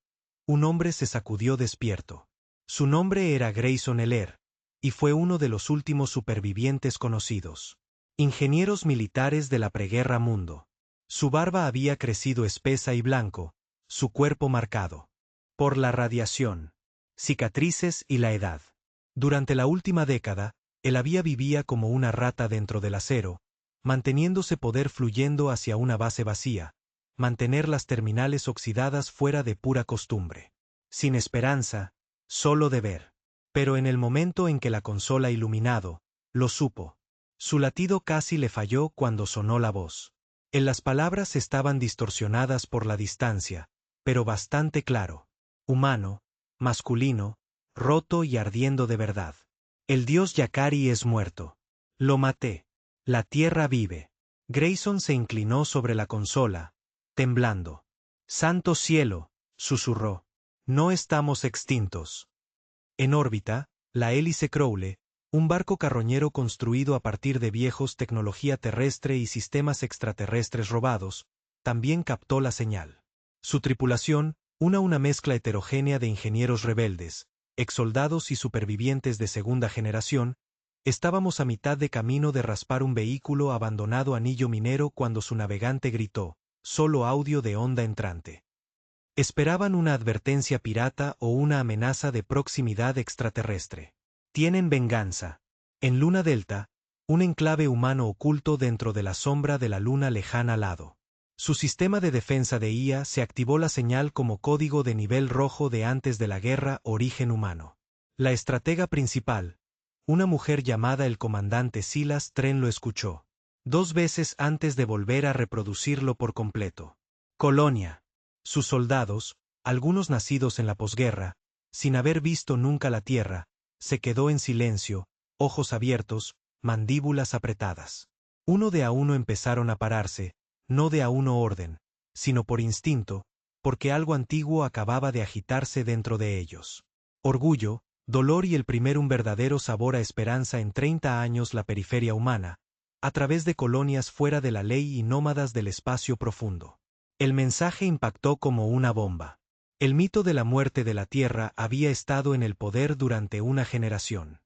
un hombre se sacudió despierto. Su nombre era Grayson Eller, y fue uno de los últimos supervivientes conocidos. Ingenieros militares de la preguerra mundo. Su barba había crecido espesa y blanco, su cuerpo marcado por la radiación, cicatrices y la edad. Durante la última década, él vivía como una rata dentro del acero, manteniéndose poder fluyendo hacia una base vacía, mantener las terminales oxidadas fuera de pura costumbre. Sin esperanza, solo deber. Pero en el momento en que la consola iluminado, lo supo. Su latido casi le falló cuando sonó la voz. Las palabras estaban distorsionadas por la distancia, pero bastante claro. Humano, masculino, roto y ardiendo de verdad. El dios Yakari es muerto. Lo maté. La tierra vive. Grayson se inclinó sobre la consola, temblando. Santo cielo, susurró. No estamos extintos. En órbita, la hélice Crowley, un barco carroñero construido a partir de viejos tecnología terrestre y sistemas extraterrestres robados, también captó la señal. Su tripulación, una mezcla heterogénea de ingenieros rebeldes, exsoldados y supervivientes de segunda generación, estábamos a mitad de camino de raspar un vehículo abandonado anillo minero cuando su navegante gritó, solo audio de onda entrante. Esperaban una advertencia pirata o una amenaza de proximidad extraterrestre. Tienen venganza. En Luna Delta, un enclave humano oculto dentro de la sombra de la luna lejana al lado. Su sistema de defensa de IA se activó la señal como código de nivel rojo de antes de la guerra origen humano. La estratega principal, una mujer llamada el comandante Silas Tren lo escuchó. 2 veces antes de volver a reproducirlo por completo. Colonia. Sus soldados, algunos nacidos en la posguerra, sin haber visto nunca la Tierra, se quedó en silencio, ojos abiertos, mandíbulas apretadas. Uno de a uno empezaron a pararse, no de a uno orden, sino por instinto, porque algo antiguo acababa de agitarse dentro de ellos. Orgullo, dolor y el primer un verdadero sabor a esperanza en 30 años la periferia humana, a través de colonias fuera de la ley y nómadas del espacio profundo. El mensaje impactó como una bomba. El mito de la muerte de la Tierra había estado en el poder durante una generación.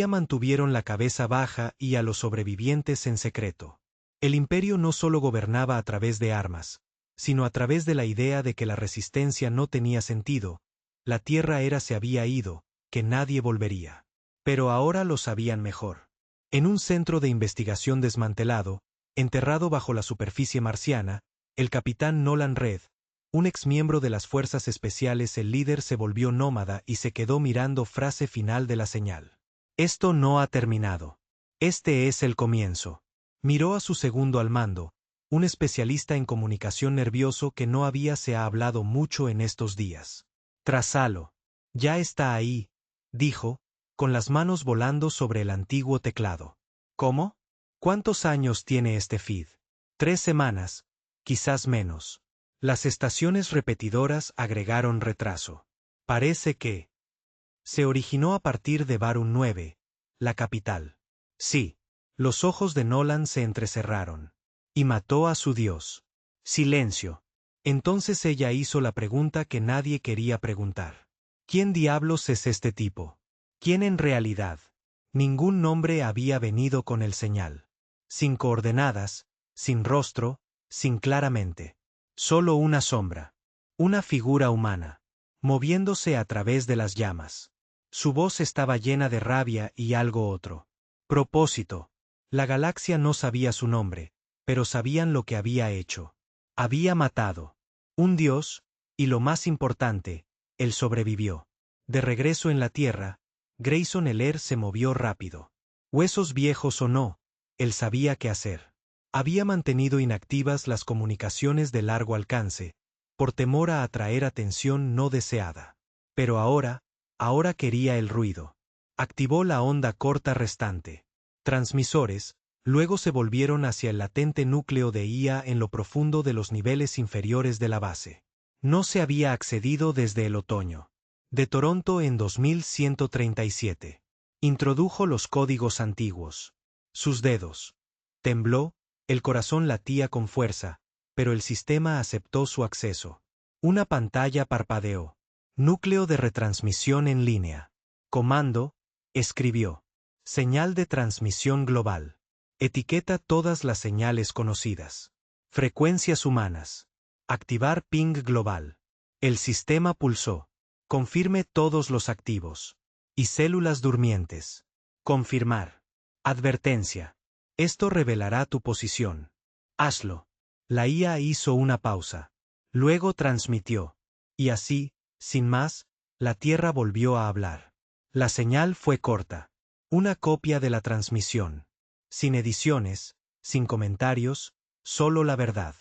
Mantuvieron la cabeza baja y a los sobrevivientes en secreto. El imperio no solo gobernaba a través de armas, sino a través de la idea de que la resistencia no tenía sentido, la Tierra se había ido, que nadie volvería. Pero ahora lo sabían mejor. En un centro de investigación desmantelado, enterrado bajo la superficie marciana, el capitán Nolan Red, un exmiembro de las fuerzas especiales, el líder se volvió nómada y se quedó mirando frase final de la señal. Esto no ha terminado. Este es el comienzo. Miró a su segundo al mando, un especialista en comunicación nervioso que no se ha hablado mucho en estos días. Trazalo. Ya está ahí, dijo, con las manos volando sobre el antiguo teclado. ¿Cómo? ¿Cuántos años tiene este feed? 3 semanas, quizás menos. Las estaciones repetidoras agregaron retraso. Parece que se originó a partir de Barun 9, la capital. Sí. Los ojos de Nolan se entrecerraron. Y mató a su dios. Silencio. Entonces ella hizo la pregunta que nadie quería preguntar. ¿Quién diablos es este tipo? ¿Quién en realidad? Ningún nombre había venido con el señal. Sin coordenadas, sin rostro, sin claramente. Solo una sombra. Una figura humana. Moviéndose a través de las llamas. Su voz estaba llena de rabia y algo otro. Propósito. La galaxia no sabía su nombre, pero sabían lo que había hecho. Había matado. Un dios, y lo más importante, él sobrevivió. De regreso en la Tierra, Grayson Eller se movió rápido. Huesos viejos o no, él sabía qué hacer. Había mantenido inactivas las comunicaciones de largo alcance, por temor a atraer atención no deseada. Pero ahora quería el ruido. Activó la onda corta restante. Transmisores, luego se volvieron hacia el latente núcleo de IA en lo profundo de los niveles inferiores de la base. No se había accedido desde el otoño de Toronto en 2137. Introdujo los códigos antiguos. Sus dedos. Tembló, el corazón latía con fuerza, pero el sistema aceptó su acceso. Una pantalla parpadeó. Núcleo de retransmisión en línea. Comando, escribió. Señal de transmisión global. Etiqueta todas las señales conocidas. Frecuencias humanas. Activar ping global. El sistema pulsó. Confirme todos los activos. Y células durmientes. Confirmar. Advertencia. Esto revelará tu posición. Hazlo. La IA hizo una pausa. Luego transmitió. Y así, sin más, la Tierra volvió a hablar. La señal fue corta. Una copia de la transmisión. Sin ediciones, sin comentarios, solo la verdad.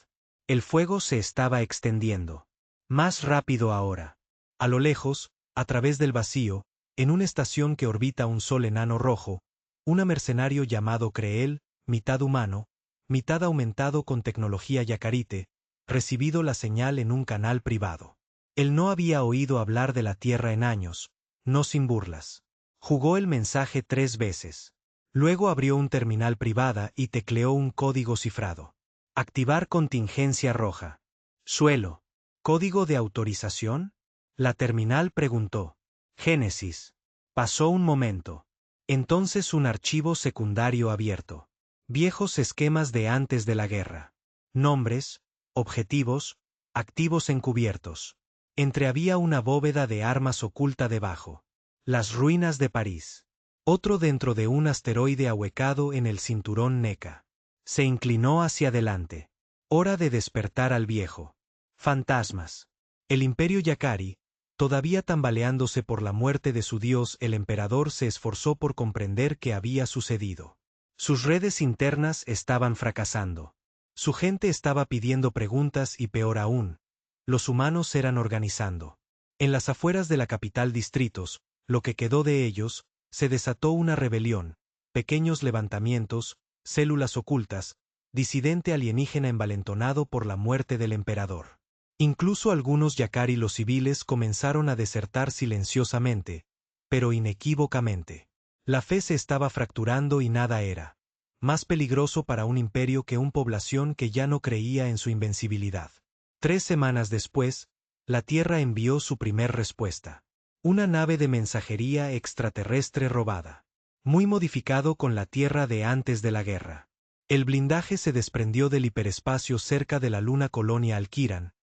El fuego se estaba extendiendo. Más rápido ahora. A lo lejos, a través del vacío, en una estación que orbita un sol enano rojo, un mercenario llamado Creel, mitad humano, mitad aumentado con tecnología yacarite, recibido la señal en un canal privado. Él no había oído hablar de la Tierra en años, no sin burlas. Jugó el mensaje 3 veces. Luego abrió un terminal privada y tecleó un código cifrado. Activar contingencia roja. Suelo. ¿Código de autorización? La terminal preguntó. Génesis. Pasó un momento. Entonces un archivo secundario abierto. Viejos esquemas de antes de la guerra. Nombres, objetivos, activos encubiertos. Entrehabía una bóveda de armas oculta debajo. Las ruinas de París. Otro dentro de un asteroide ahuecado en el cinturón NECA. Se inclinó hacia adelante. Hora de despertar al viejo. Fantasmas. El imperio Yakari, todavía tambaleándose por la muerte de su dios el emperador, se esforzó por comprender qué había sucedido. Sus redes internas estaban fracasando. Su gente estaba pidiendo preguntas y peor aún, los humanos eran organizando. En las afueras de la capital distritos, lo que quedó de ellos, se desató una rebelión, pequeños levantamientos, células ocultas, disidente alienígena envalentonado por la muerte del emperador. Incluso algunos Yakari los civiles comenzaron a desertar silenciosamente, pero inequívocamente. La fe se estaba fracturando y nada era más peligroso para un imperio que una población que ya no creía en su invencibilidad. 3 semanas después, la Tierra envió su primer respuesta. Una nave de mensajería extraterrestre robada. Muy modificado con la Tierra de antes de la guerra. El blindaje se desprendió del hiperespacio cerca de la luna colonia Alquiran,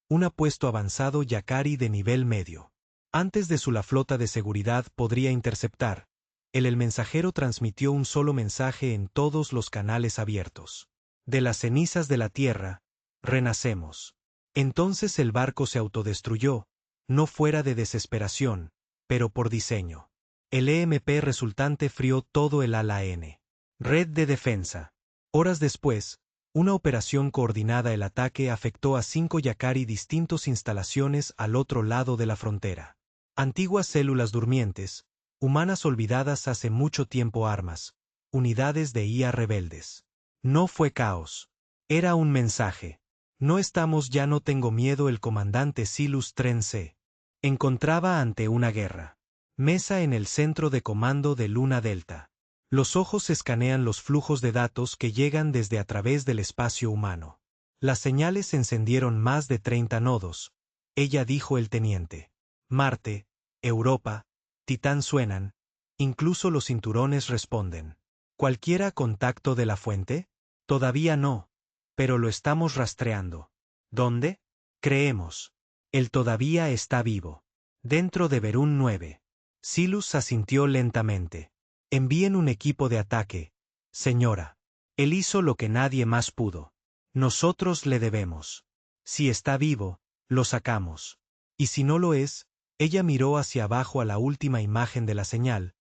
un apuesto avanzado Yakari de nivel medio. Antes de su la flota de seguridad podría interceptar, el mensajero transmitió un solo mensaje en todos los canales abiertos. De las cenizas de la Tierra, renacemos. Entonces el barco se autodestruyó, no fuera de desesperación, pero por diseño. El EMP resultante frió todo el ala N. Red de defensa. Horas después, una operación coordinada el ataque afectó a 5 Yakari distintos instalaciones al otro lado de la frontera. Antiguas células durmientes, humanas olvidadas hace mucho tiempo, armas, unidades de IA rebeldes. No fue caos. Era un mensaje. No estamos, ya no tengo miedo. El comandante Silus Tren se encontraba ante una guerra. Mesa en el centro de comando de Luna Delta. Los ojos escanean los flujos de datos que llegan desde a través del espacio humano. Las señales encendieron más de 30 nodos. Ella dijo el teniente. Marte, Europa, Titán suenan, incluso los cinturones responden. ¿Cualquiera contacto de la fuente? Todavía no, pero lo estamos rastreando. ¿Dónde? Creemos. Él todavía está vivo. Dentro de Verún 9. Silus asintió lentamente. Envíen un equipo de ataque, señora. Él hizo lo que nadie más pudo. Nosotros le debemos. Si está vivo, lo sacamos. Y si no lo es, ella miró hacia abajo a la última imagen de la señal,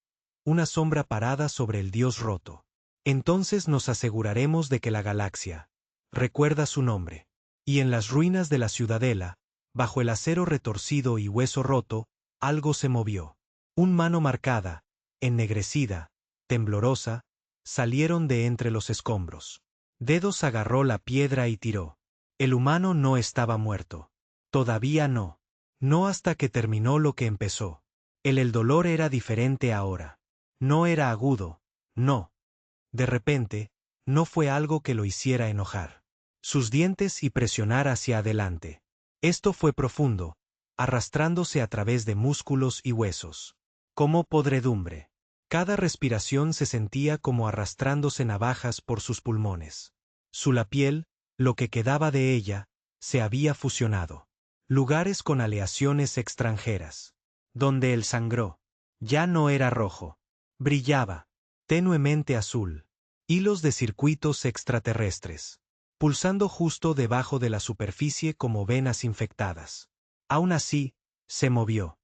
una sombra parada sobre el dios roto. Entonces nos aseguraremos de que la galaxia recuerda su nombre. Y en las ruinas de la ciudadela, bajo el acero retorcido y hueso roto, algo se movió. Un mano marcada, ennegrecida, temblorosa, salieron de entre los escombros. Dedos agarró la piedra y tiró. El humano no estaba muerto. Todavía no. No hasta que terminó lo que empezó. El dolor era diferente ahora. No era agudo, no. De repente, no fue algo que lo hiciera enojar. Sus dientes y presionar hacia adelante. Esto fue profundo, arrastrándose a través de músculos y huesos. Como podredumbre. Cada respiración se sentía como arrastrándose navajas por sus pulmones. La piel, lo que quedaba de ella, se había fusionado. Lugares con aleaciones extranjeras. Donde él sangró. Ya no era rojo. Brillaba. Tenuemente azul. Hilos de circuitos extraterrestres. Pulsando justo debajo de la superficie como venas infectadas. Aún así, se movió.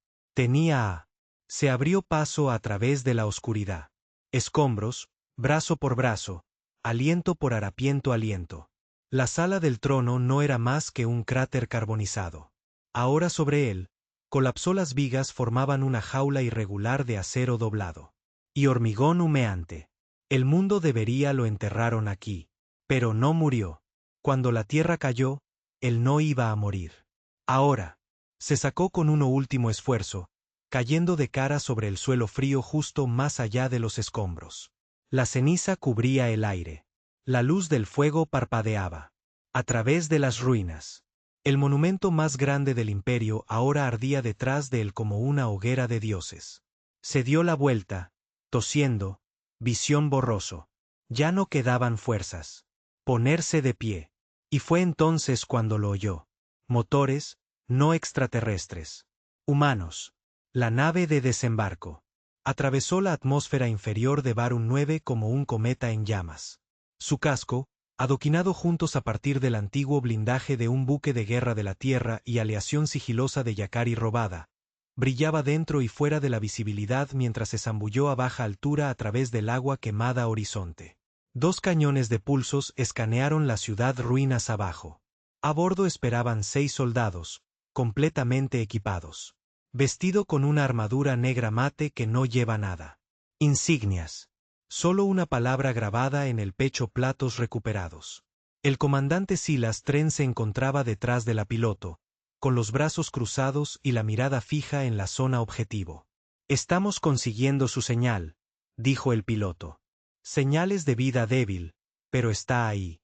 Se abrió paso a través de la oscuridad. Escombros, brazo por brazo, aliento por harapiento aliento. La sala del trono no era más que un cráter carbonizado. Ahora sobre él, colapsó las vigas formaban una jaula irregular de acero doblado. Y hormigón humeante. El mundo debería lo enterraron aquí. Pero no murió. Cuando la tierra cayó, él no iba a morir. Ahora. Se sacó con un último esfuerzo, cayendo de cara sobre el suelo frío justo más allá de los escombros. La ceniza cubría el aire. La luz del fuego parpadeaba. A través de las ruinas. El monumento más grande del imperio ahora ardía detrás de él como una hoguera de dioses. Se dio la vuelta, tosiendo, visión borroso. Ya no quedaban fuerzas. Ponerse de pie. Y fue entonces cuando lo oyó. Motores, no extraterrestres. Humanos. La nave de desembarco. Atravesó la atmósfera inferior de Varun 9 como un cometa en llamas. Su casco, adoquinado juntos a partir del antiguo blindaje de un buque de guerra de la Tierra y aleación sigilosa de Yacari robada, brillaba dentro y fuera de la visibilidad mientras se zambulló a baja altura a través del agua quemada a horizonte. 2 cañones de pulsos escanearon la ciudad ruinas abajo. A bordo esperaban 6 soldados, completamente equipados. Vestido con una armadura negra mate que no lleva nada. Insignias. Solo una palabra grabada en el pecho: platos recuperados. El comandante Silas Tren se encontraba detrás de la piloto, con los brazos cruzados y la mirada fija en la zona objetivo. Estamos consiguiendo su señal, dijo el piloto. Señales de vida débil, pero está ahí.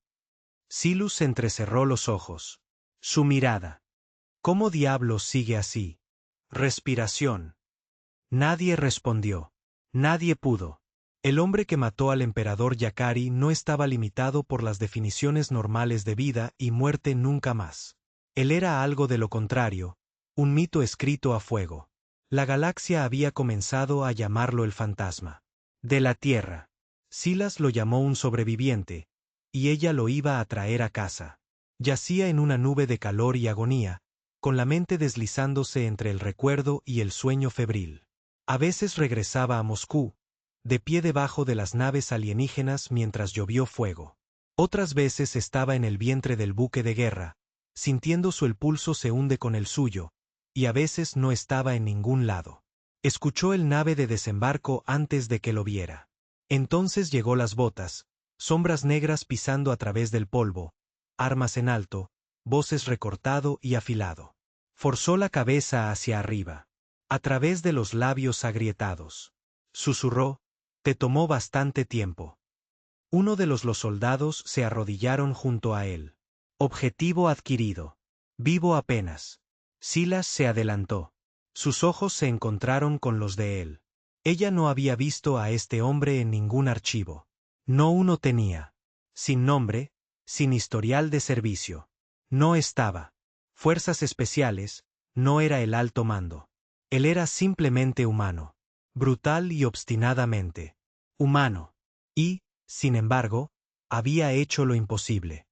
Silus entrecerró los ojos. Su mirada. ¿Cómo diablos sigue así? Respiración. Nadie respondió. Nadie pudo. El hombre que mató al emperador Yacari no estaba limitado por las definiciones normales de vida y muerte nunca más. Él era algo de lo contrario, un mito escrito a fuego. La galaxia había comenzado a llamarlo el fantasma. De la Tierra. Silas lo llamó un sobreviviente, y ella lo iba a traer a casa. Yacía en una nube de calor y agonía, con la mente deslizándose entre el recuerdo y el sueño febril. A veces regresaba a Moscú, de pie debajo de las naves alienígenas mientras llovió fuego. Otras veces estaba en el vientre del buque de guerra, sintiendo el pulso se hunde con el suyo, y a veces no estaba en ningún lado. Escuchó el nave de desembarco antes de que lo viera. Entonces llegó las botas, sombras negras pisando a través del polvo, armas en alto, voces recortado y afilado. Forzó la cabeza hacia arriba. A través de los labios agrietados. Susurró: te tomó bastante tiempo. Uno de los soldados se arrodillaron junto a él. Objetivo adquirido. Vivo apenas. Silas se adelantó. Sus ojos se encontraron con los de él. Ella no había visto a este hombre en ningún archivo. No uno tenía. Sin nombre, sin historial de servicio. No estaba. Fuerzas especiales, no era el alto mando. Él era simplemente humano. Brutal y obstinadamente. Humano. Y, sin embargo, había hecho lo imposible.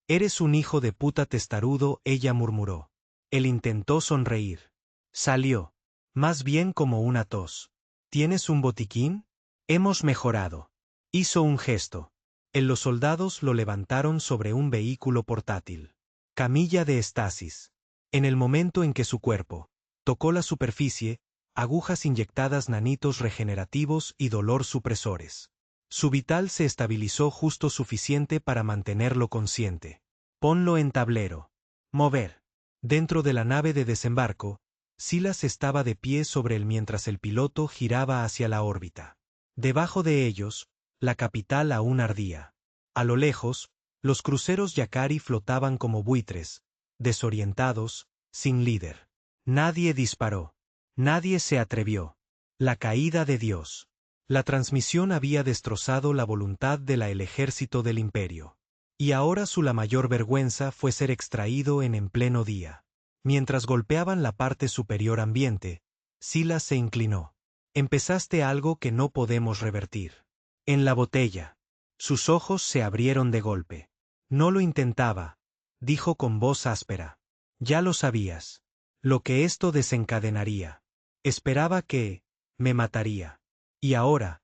Eres un hijo de puta testarudo, ella murmuró. Él intentó sonreír. Salió. Más bien como una tos. ¿Tienes un botiquín? Hemos mejorado. Hizo un gesto. Los soldados lo levantaron sobre un vehículo portátil. Camilla de estasis. En el momento en que su cuerpo tocó la superficie, agujas inyectadas, nanitos regenerativos y dolor supresores. Su vital se estabilizó justo suficiente para mantenerlo consciente. Ponlo en tablero. Mover. Dentro de la nave de desembarco, Silas estaba de pie sobre él mientras el piloto giraba hacia la órbita. Debajo de ellos, la capital aún ardía. A lo lejos, los cruceros Yacari flotaban como buitres, desorientados, sin líder. Nadie disparó. Nadie se atrevió. La caída de Dios. La transmisión había destrozado la voluntad del ejército del imperio. Y ahora la mayor vergüenza fue ser extraído en pleno día. Mientras golpeaban la parte superior ambiente, Silas se inclinó. Empezaste algo que no podemos revertir. En la botella. Sus ojos se abrieron de golpe. No lo intentaba, dijo con voz áspera. Ya lo sabías. Lo que esto desencadenaría. Esperaba que me mataría. Y ahora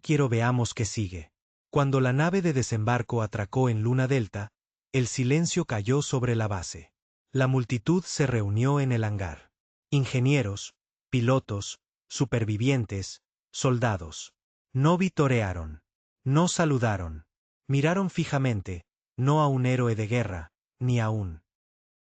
quiero veamos qué sigue. Cuando la nave de desembarco atracó en Luna Delta, el silencio cayó sobre la base. La multitud se reunió en el hangar. Ingenieros, pilotos, supervivientes, soldados. No vitorearon. No saludaron. Miraron fijamente, no a un héroe de guerra, ni a un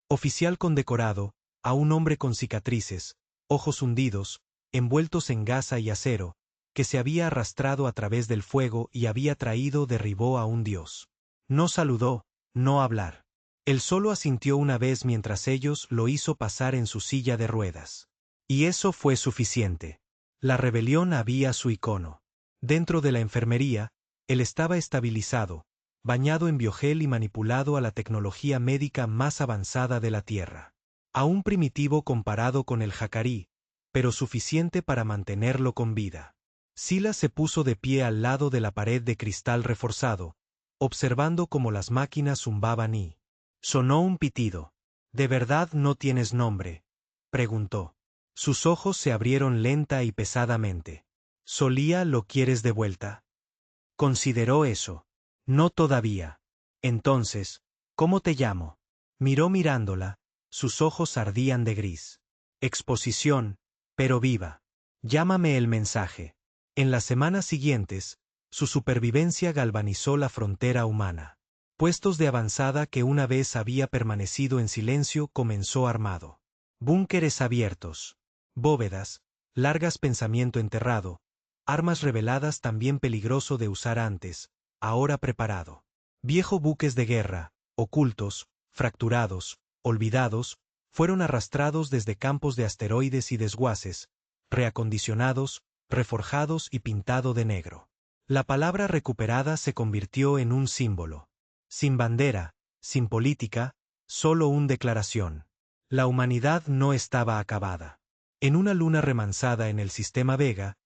oficial condecorado, a un hombre con cicatrices, ojos hundidos, envueltos en gasa y acero, que se había arrastrado a través del fuego y había derribó a un dios. No saludó, no hablar. Él solo asintió una vez mientras ellos lo hizo pasar en su silla de ruedas. Y eso fue suficiente. La rebelión había su icono. Dentro de la enfermería, él estaba estabilizado, bañado en biogel y manipulado a la tecnología médica más avanzada de la Tierra. Aún primitivo comparado con el jacarí, pero suficiente para mantenerlo con vida. Silas se puso de pie al lado de la pared de cristal reforzado, observando cómo las máquinas zumbaban y sonó un pitido. ¿De verdad no tienes nombre?, preguntó. Sus ojos se abrieron lenta y pesadamente. ¿Solía lo quieres de vuelta? Consideró eso. No todavía. Entonces, ¿cómo te llamo? Miró mirándola, sus ojos ardían de gris. Exposición, pero viva. Llámame el mensaje. En las semanas siguientes, su supervivencia galvanizó la frontera humana. Puestos de avanzada que una vez había permanecido en silencio comenzó armado. Búnkeres abiertos. Bóvedas, largas pensamiento enterrado. Armas reveladas también peligroso de usar antes, ahora preparado. Viejo buques de guerra, ocultos, fracturados, olvidados, fueron arrastrados desde campos de asteroides y desguaces, reacondicionados, reforjados y pintado de negro. La palabra recuperada se convirtió en un símbolo. Sin bandera, sin política, solo una declaración. La humanidad no estaba acabada. En una luna remansada en el sistema Vega,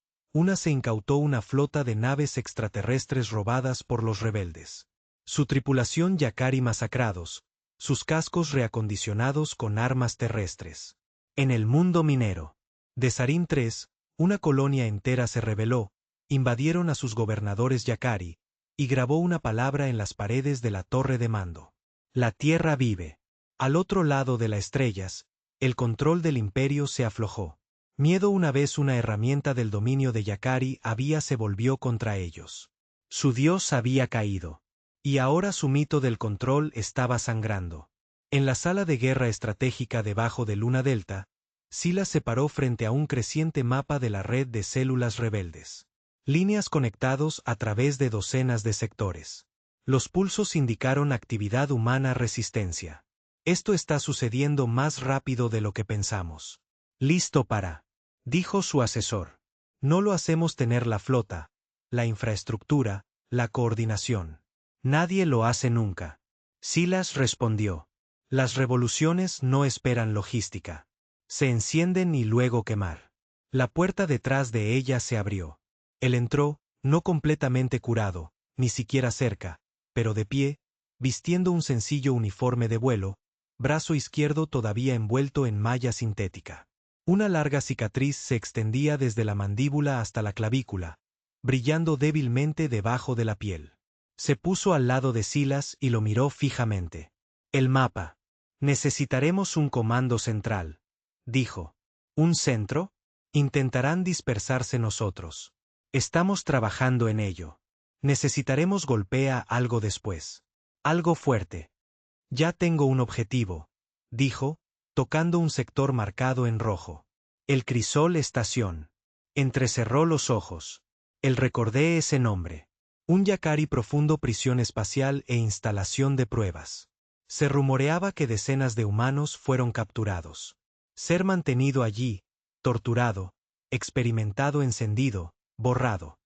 se incautó una flota de naves extraterrestres robadas por los rebeldes. Su tripulación Yacari masacrados, sus cascos reacondicionados con armas terrestres. En el mundo minero de Sarin III, una colonia entera se rebeló, invadieron a sus gobernadores Yacari, y grabó una palabra en las paredes de la torre de mando. La Tierra vive. Al otro lado de las estrellas, el control del imperio se aflojó. Miedo, una vez una herramienta del dominio de Yacari, se volvió contra ellos. Su dios había caído. Y ahora su mito del control estaba sangrando. En la sala de guerra estratégica debajo de Luna Delta, Silas se paró frente a un creciente mapa de la red de células rebeldes. Líneas conectados a través de docenas de sectores. Los pulsos indicaron actividad humana, resistencia. Esto está sucediendo más rápido de lo que pensamos. Listo para, dijo su asesor. No lo hacemos tener la flota, la infraestructura, la coordinación. Nadie lo hace nunca. Silas respondió. Las revoluciones no esperan logística. Se encienden y luego quemar. La puerta detrás de ella se abrió. Él entró, no completamente curado, ni siquiera cerca, pero de pie, vistiendo un sencillo uniforme de vuelo, brazo izquierdo todavía envuelto en malla sintética. Una larga cicatriz se extendía desde la mandíbula hasta la clavícula, brillando débilmente debajo de la piel. Se puso al lado de Silas y lo miró fijamente. El mapa. Necesitaremos un comando central, dijo. ¿Un centro? Intentarán dispersarse nosotros. Estamos trabajando en ello. Necesitaremos golpea algo después. Algo fuerte. Ya tengo un objetivo, dijo, tocando un sector marcado en rojo. El Crisol Estación. Entrecerró los ojos. Él recordé ese nombre. Un Yacari profundo, prisión espacial e instalación de pruebas. Se rumoreaba que decenas de humanos fueron capturados. Ser mantenido allí, torturado, experimentado, encendido, borrado.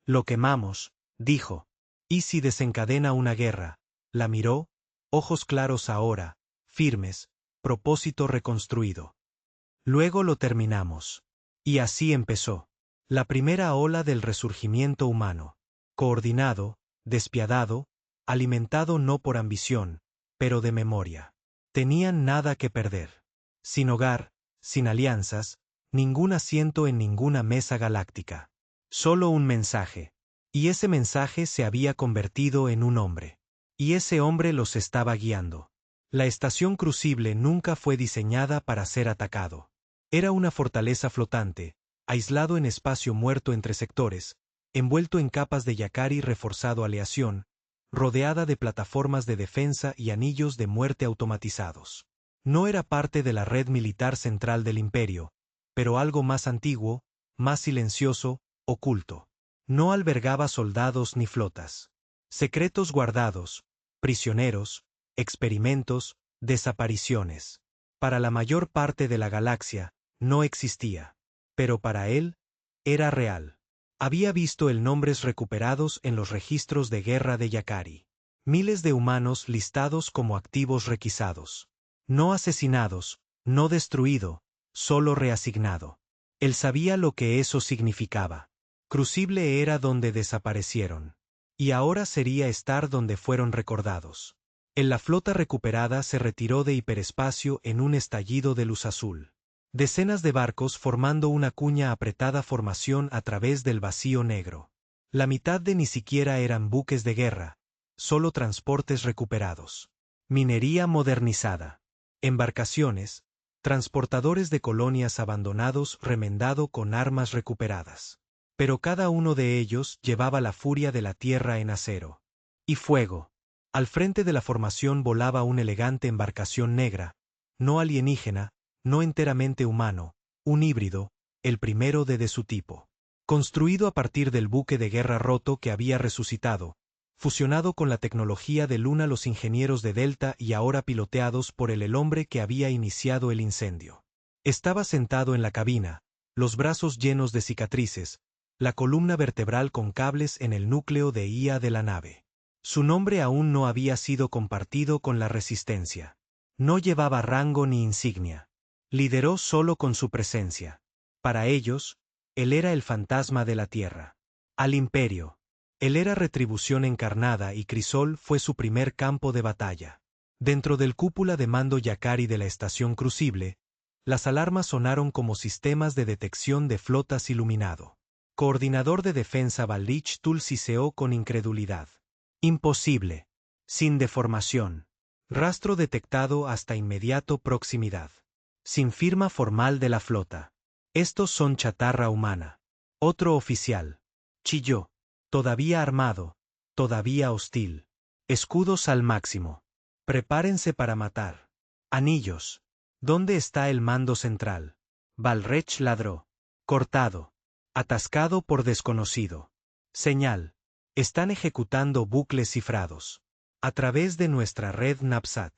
Lo quemamos, dijo. ¿Y si desencadena una guerra? La miró, ojos claros ahora, firmes, propósito reconstruido. Luego lo terminamos. Y así empezó. La primera ola del resurgimiento humano. Coordinado, despiadado, alimentado no por ambición, pero de memoria. Tenían nada que perder. Sin hogar, sin alianzas, ningún asiento en ninguna mesa galáctica. Solo un mensaje. Y ese mensaje se había convertido en un hombre. Y ese hombre los estaba guiando. La estación crucible nunca fue diseñada para ser atacado. Era una fortaleza flotante, aislado en espacio muerto entre sectores, envuelto en capas de Yacari reforzado aleación, rodeada de plataformas de defensa y anillos de muerte automatizados. No era parte de la red militar central del imperio, pero algo más antiguo, más silencioso, oculto. No albergaba soldados ni flotas. Secretos guardados, prisioneros, experimentos, desapariciones. Para la mayor parte de la galaxia, no existía. Pero para él, era real. Había visto el nombres recuperados en los registros de guerra de Yacari. Miles de humanos listados como activos requisados. No asesinados, no destruido, solo reasignado. Él sabía lo que eso significaba. Crucible era donde desaparecieron. Y ahora sería estar donde fueron recordados. En la flota recuperada se retiró de hiperespacio en un estallido de luz azul. Decenas de barcos formando una cuña apretada formación a través del vacío negro. La mitad de ni siquiera eran buques de guerra, solo transportes recuperados. Minería modernizada. Embarcaciones, transportadores de colonias abandonados remendado con armas recuperadas. Pero cada uno de ellos llevaba la furia de la tierra en acero. Y fuego. Al frente de la formación volaba una elegante embarcación negra, no alienígena, no enteramente humano, un híbrido, el primero de su tipo. Construido a partir del buque de guerra roto que había resucitado, fusionado con la tecnología de Luna, los ingenieros de Delta y ahora piloteados por el hombre que había iniciado el incendio. Estaba sentado en la cabina, los brazos llenos de cicatrices, la columna vertebral con cables en el núcleo de IA de la nave. Su nombre aún no había sido compartido con la resistencia. No llevaba rango ni insignia. Lideró solo con su presencia. Para ellos, él era el fantasma de la Tierra. Al imperio. Él era retribución encarnada y Crisol fue su primer campo de batalla. Dentro del cúpula de mando Yacari de la estación crucible, las alarmas sonaron como sistemas de detección de flotas iluminado. Coordinador de defensa Balrich tulsiseó con incredulidad. Imposible. Sin deformación. Rastro detectado hasta inmediato proximidad. Sin firma formal de la flota. Estos son chatarra humana. Otro oficial. Chilló. Todavía armado. Todavía hostil. Escudos al máximo. Prepárense para matar. Anillos. ¿Dónde está el mando central? Balrech ladró. Cortado. Atascado por desconocido. Señal. Están ejecutando bucles cifrados. A través de nuestra red Napsat.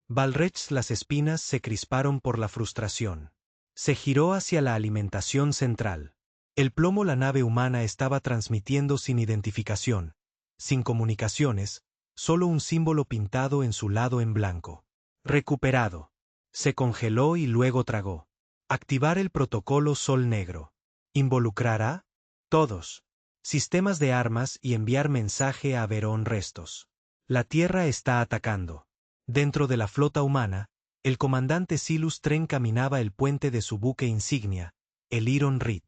Balrech, las espinas se crisparon por la frustración. Se giró hacia la alimentación central. El plomo la nave humana estaba transmitiendo sin identificación, sin comunicaciones, solo un símbolo pintado en su lado en blanco. Recuperado. Se congeló y luego tragó. Activar el protocolo Sol Negro. ¿Involucrará? Todos. Sistemas de armas y enviar mensaje a Verón Restos. La Tierra está atacando. Dentro de la flota humana, el comandante Silus Tren caminaba el puente de su buque insignia, el Iron Reed.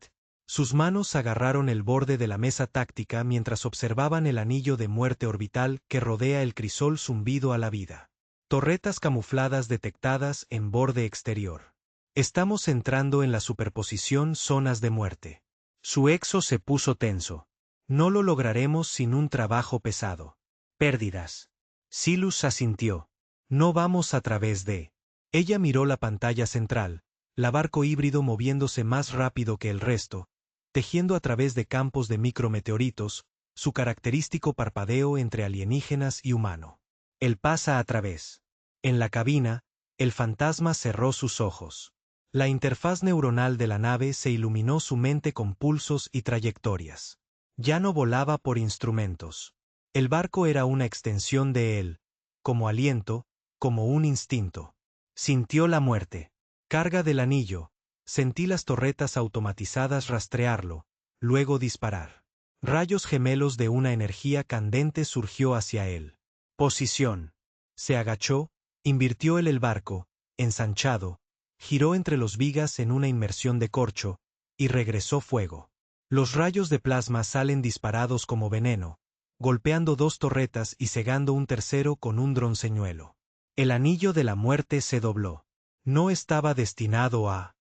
Sus manos agarraron el borde de la mesa táctica mientras observaban el anillo de muerte orbital que rodea el crisol zumbido a la vida. Torretas camufladas detectadas en borde exterior. Estamos entrando en la superposición zonas de muerte. Su exo se puso tenso. No lo lograremos sin un trabajo pesado. Pérdidas. Silus asintió. No vamos a través de. Ella miró la pantalla central, la barco híbrido moviéndose más rápido que el resto, tejiendo a través de campos de micrometeoritos, su característico parpadeo entre alienígenas y humano. Él pasa a través. En la cabina, el fantasma cerró sus ojos. La interfaz neuronal de la nave se iluminó su mente con pulsos y trayectorias. Ya no volaba por instrumentos. El barco era una extensión de él, como aliento, como un instinto. Sintió la muerte. Carga del anillo. Sentí las torretas automatizadas rastrearlo, luego disparar. Rayos gemelos de una energía candente surgió hacia él. Posición. Se agachó, invirtió el barco, ensanchado, giró entre los vigas en una inmersión de corcho, y regresó fuego. Los rayos de plasma salen disparados como veneno, golpeando dos torretas y cegando un tercero con un dronceñuelo. El anillo de la muerte se dobló. No estaba destinado a...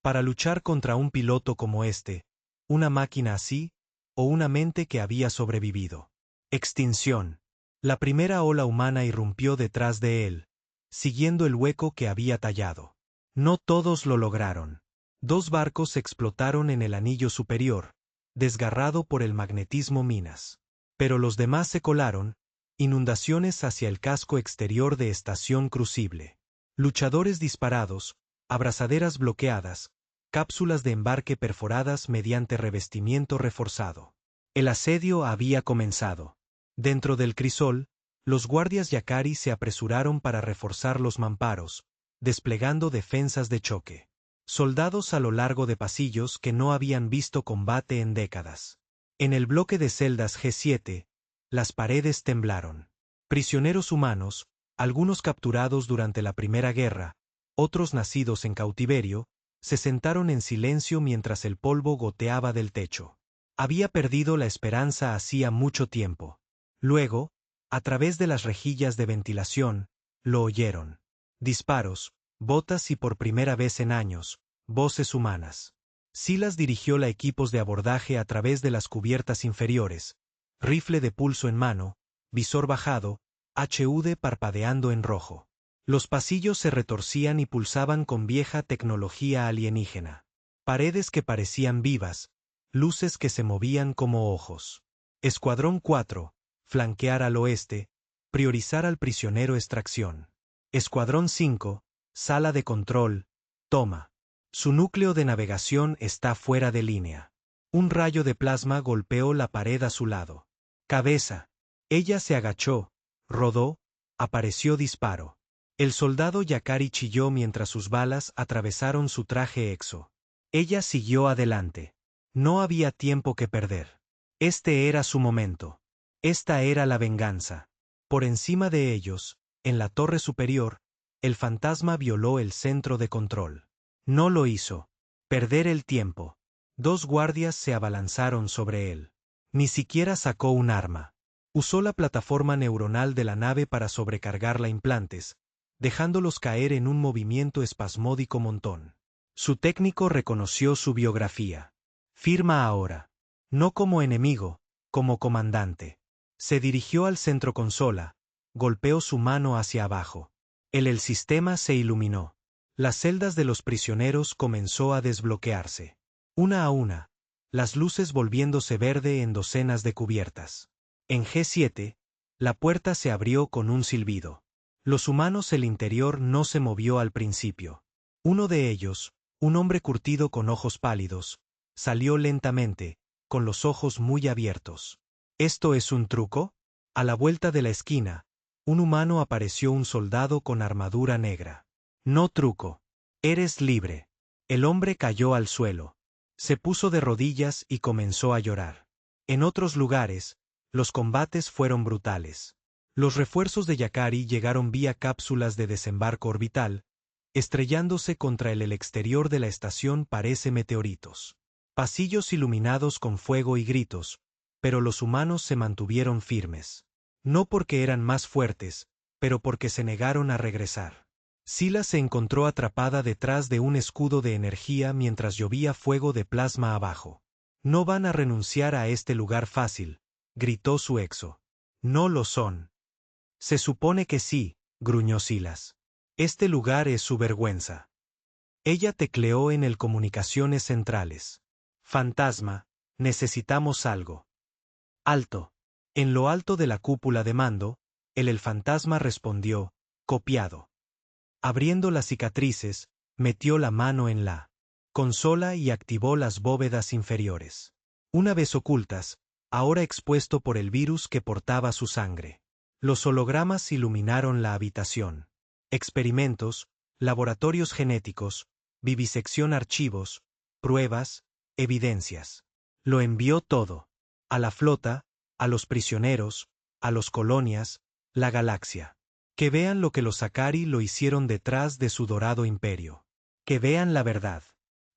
Para luchar contra un piloto como este, una máquina así, o una mente que había sobrevivido. Extinción. La primera ola humana irrumpió detrás de él, siguiendo el hueco que había tallado. No todos lo lograron. Dos barcos explotaron en el anillo superior, desgarrado por el magnetismo minas. Pero los demás se colaron, inundaciones hacia el casco exterior de Estación Crucible. Luchadores disparados, abrazaderas bloqueadas, cápsulas de embarque perforadas mediante revestimiento reforzado. El asedio había comenzado. Dentro del crisol, los guardias Yakari se apresuraron para reforzar los mamparos, desplegando defensas de choque. Soldados a lo largo de pasillos que no habían visto combate en décadas. En el bloque de celdas G7, las paredes temblaron. Prisioneros humanos, algunos capturados durante la Primera Guerra, otros nacidos en cautiverio, se sentaron en silencio mientras el polvo goteaba del techo. Había perdido la esperanza hacía mucho tiempo. Luego, a través de las rejillas de ventilación, lo oyeron. Disparos, botas y por primera vez en años, voces humanas. Silas dirigió la equipos de abordaje a través de las cubiertas inferiores, rifle de pulso en mano, visor bajado, HUD parpadeando en rojo. Los pasillos se retorcían y pulsaban con vieja tecnología alienígena. Paredes que parecían vivas, luces que se movían como ojos. Escuadrón 4, flanquear al oeste, priorizar al prisionero extracción. Escuadrón 5, sala de control, toma. Su núcleo de navegación está fuera de línea. Un rayo de plasma golpeó la pared a su lado. Cabeza. Ella se agachó, rodó, apareció disparo. El soldado Yakari chilló mientras sus balas atravesaron su traje exo. Ella siguió adelante. No había tiempo que perder. Este era su momento. Esta era la venganza. Por encima de ellos, en la torre superior, el fantasma violó el centro de control. No lo hizo. Perder el tiempo. Dos guardias se abalanzaron sobre él. Ni siquiera sacó un arma. Usó la plataforma neuronal de la nave para sobrecargarla implantes, dejándolos caer en un movimiento espasmódico montón. Su técnico reconoció su biografía. Firma ahora. No como enemigo, como comandante. Se dirigió al centro consola, golpeó su mano hacia abajo. El sistema se iluminó. Las celdas de los prisioneros comenzó a desbloquearse. Una a una, las luces volviéndose verde en docenas de cubiertas. En G7, la puerta se abrió con un silbido. Los humanos el interior no se movió al principio. Uno de ellos, Un hombre curtido con ojos pálidos, salió lentamente, con los ojos muy abiertos. ¿Esto es un truco? A la vuelta de la esquina, un humano apareció, un soldado con armadura negra. No truco. Eres libre. El hombre cayó al suelo. Se puso de rodillas y comenzó a llorar. En otros lugares, los combates fueron brutales. Los refuerzos de Yacari llegaron vía cápsulas de desembarco orbital, estrellándose contra el exterior de la estación parece meteoritos. Pasillos iluminados con fuego y gritos, pero los humanos se mantuvieron firmes. No porque eran más fuertes, pero porque se negaron a regresar. Sila se encontró atrapada detrás de un escudo de energía mientras llovía fuego de plasma abajo. No van a renunciar a este lugar fácil, gritó su exo. No lo son. Se supone que sí, gruñó Silas. Este lugar es su vergüenza. Ella tecleó en el comunicaciones centrales. Fantasma, necesitamos algo. Alto. En lo alto de la cúpula de mando, el fantasma respondió, copiado. Abriendo las cicatrices, metió la mano en la consola y activó las bóvedas inferiores. Una vez ocultas, ahora expuesto por el virus que portaba su sangre. Los hologramas iluminaron la habitación. Experimentos, laboratorios genéticos, vivisección, archivos, pruebas, evidencias. Lo envió todo. A la flota, a los prisioneros, a los colonias, la galaxia. Que vean lo que los Yacari lo hicieron detrás de su dorado imperio. Que vean la verdad.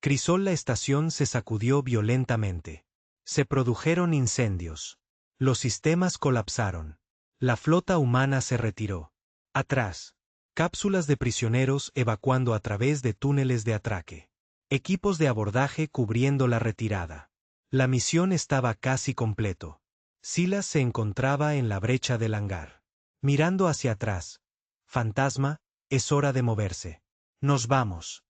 Crisol, la estación se sacudió violentamente. Se produjeron incendios. Los sistemas colapsaron. La flota humana se retiró. Atrás. Cápsulas de prisioneros evacuando a través de túneles de atraque. Equipos de abordaje cubriendo la retirada. La misión estaba casi completo. Silas se encontraba en la brecha del hangar. Mirando hacia atrás. Fantasma, es hora de moverse. Nos vamos.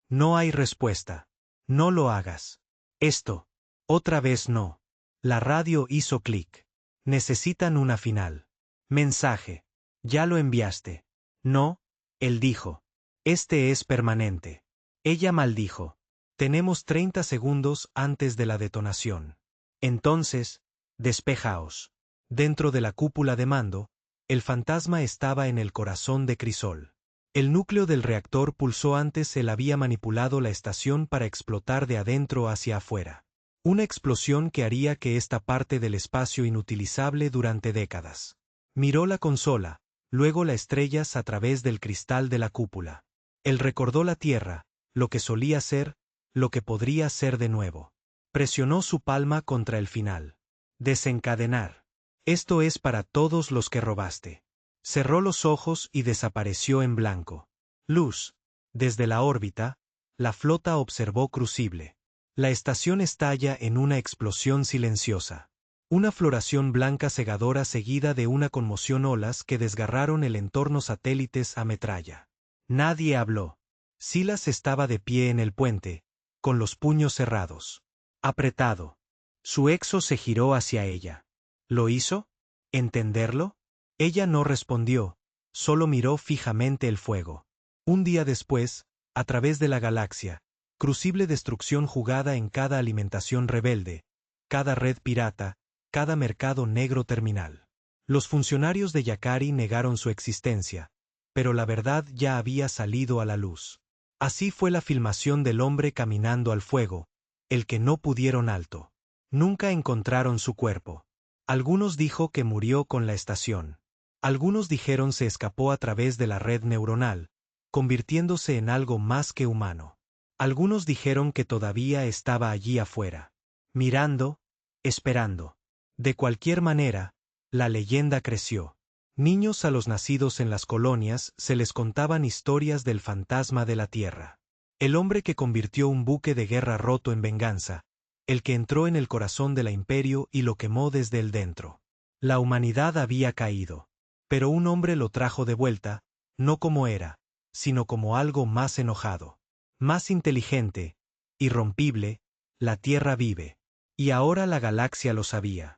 No hay respuesta. No lo hagas. Esto. Otra vez no. La radio hizo clic. Necesitan una final. Mensaje. Ya lo enviaste. No, él dijo. Este es permanente. Ella maldijo. Tenemos 30 segundos antes de la detonación. Entonces, despejaos. Dentro de la cúpula de mando, el fantasma estaba en el corazón de Crisol. El núcleo del reactor pulsó antes. Él había manipulado la estación para explotar de adentro hacia afuera. Una explosión que haría que esta parte del espacio inutilizable durante décadas. Miró la consola, luego las estrellas a través del cristal de la cúpula. Él recordó la Tierra, lo que solía ser, lo que podría ser de nuevo. Presionó su palma contra el final. Desencadenar. Esto es para todos los que robaste. Cerró los ojos y desapareció en blanco. Luz. Desde la órbita, la flota observó Crucible. La estación estalla en una explosión silenciosa. Una floración blanca cegadora seguida de una conmoción, olas que desgarraron el entorno, satélites a metralla. Nadie habló. Silas estaba de pie en el puente, con los puños cerrados. Apretado. Su exo se giró hacia ella. ¿Lo hizo? ¿Entenderlo? Ella no respondió, solo miró fijamente el fuego. Un día después, a través de la galaxia, Crucible, destrucción jugada en cada alimentación rebelde, cada red pirata, cada mercado negro terminal. Los funcionarios de Yacari negaron su existencia, pero la verdad ya había salido a la luz. Así fue la filmación del hombre caminando al fuego, el que no pudieron alto. Nunca encontraron su cuerpo. Algunos dijo que murió con la estación. Algunos dijeron se escapó a través de la red neuronal, convirtiéndose en algo más que humano. Algunos dijeron que todavía estaba allí afuera, mirando, esperando. De cualquier manera, la leyenda creció. Niños a los nacidos en las colonias se les contaban historias del fantasma de la Tierra. El hombre que convirtió un buque de guerra roto en venganza, el que entró en el corazón del imperio y lo quemó desde el dentro. La humanidad había caído. Pero un hombre lo trajo de vuelta, no como era, sino como algo más enojado. Más inteligente, irrompible, la Tierra vive. Y ahora la galaxia lo sabía.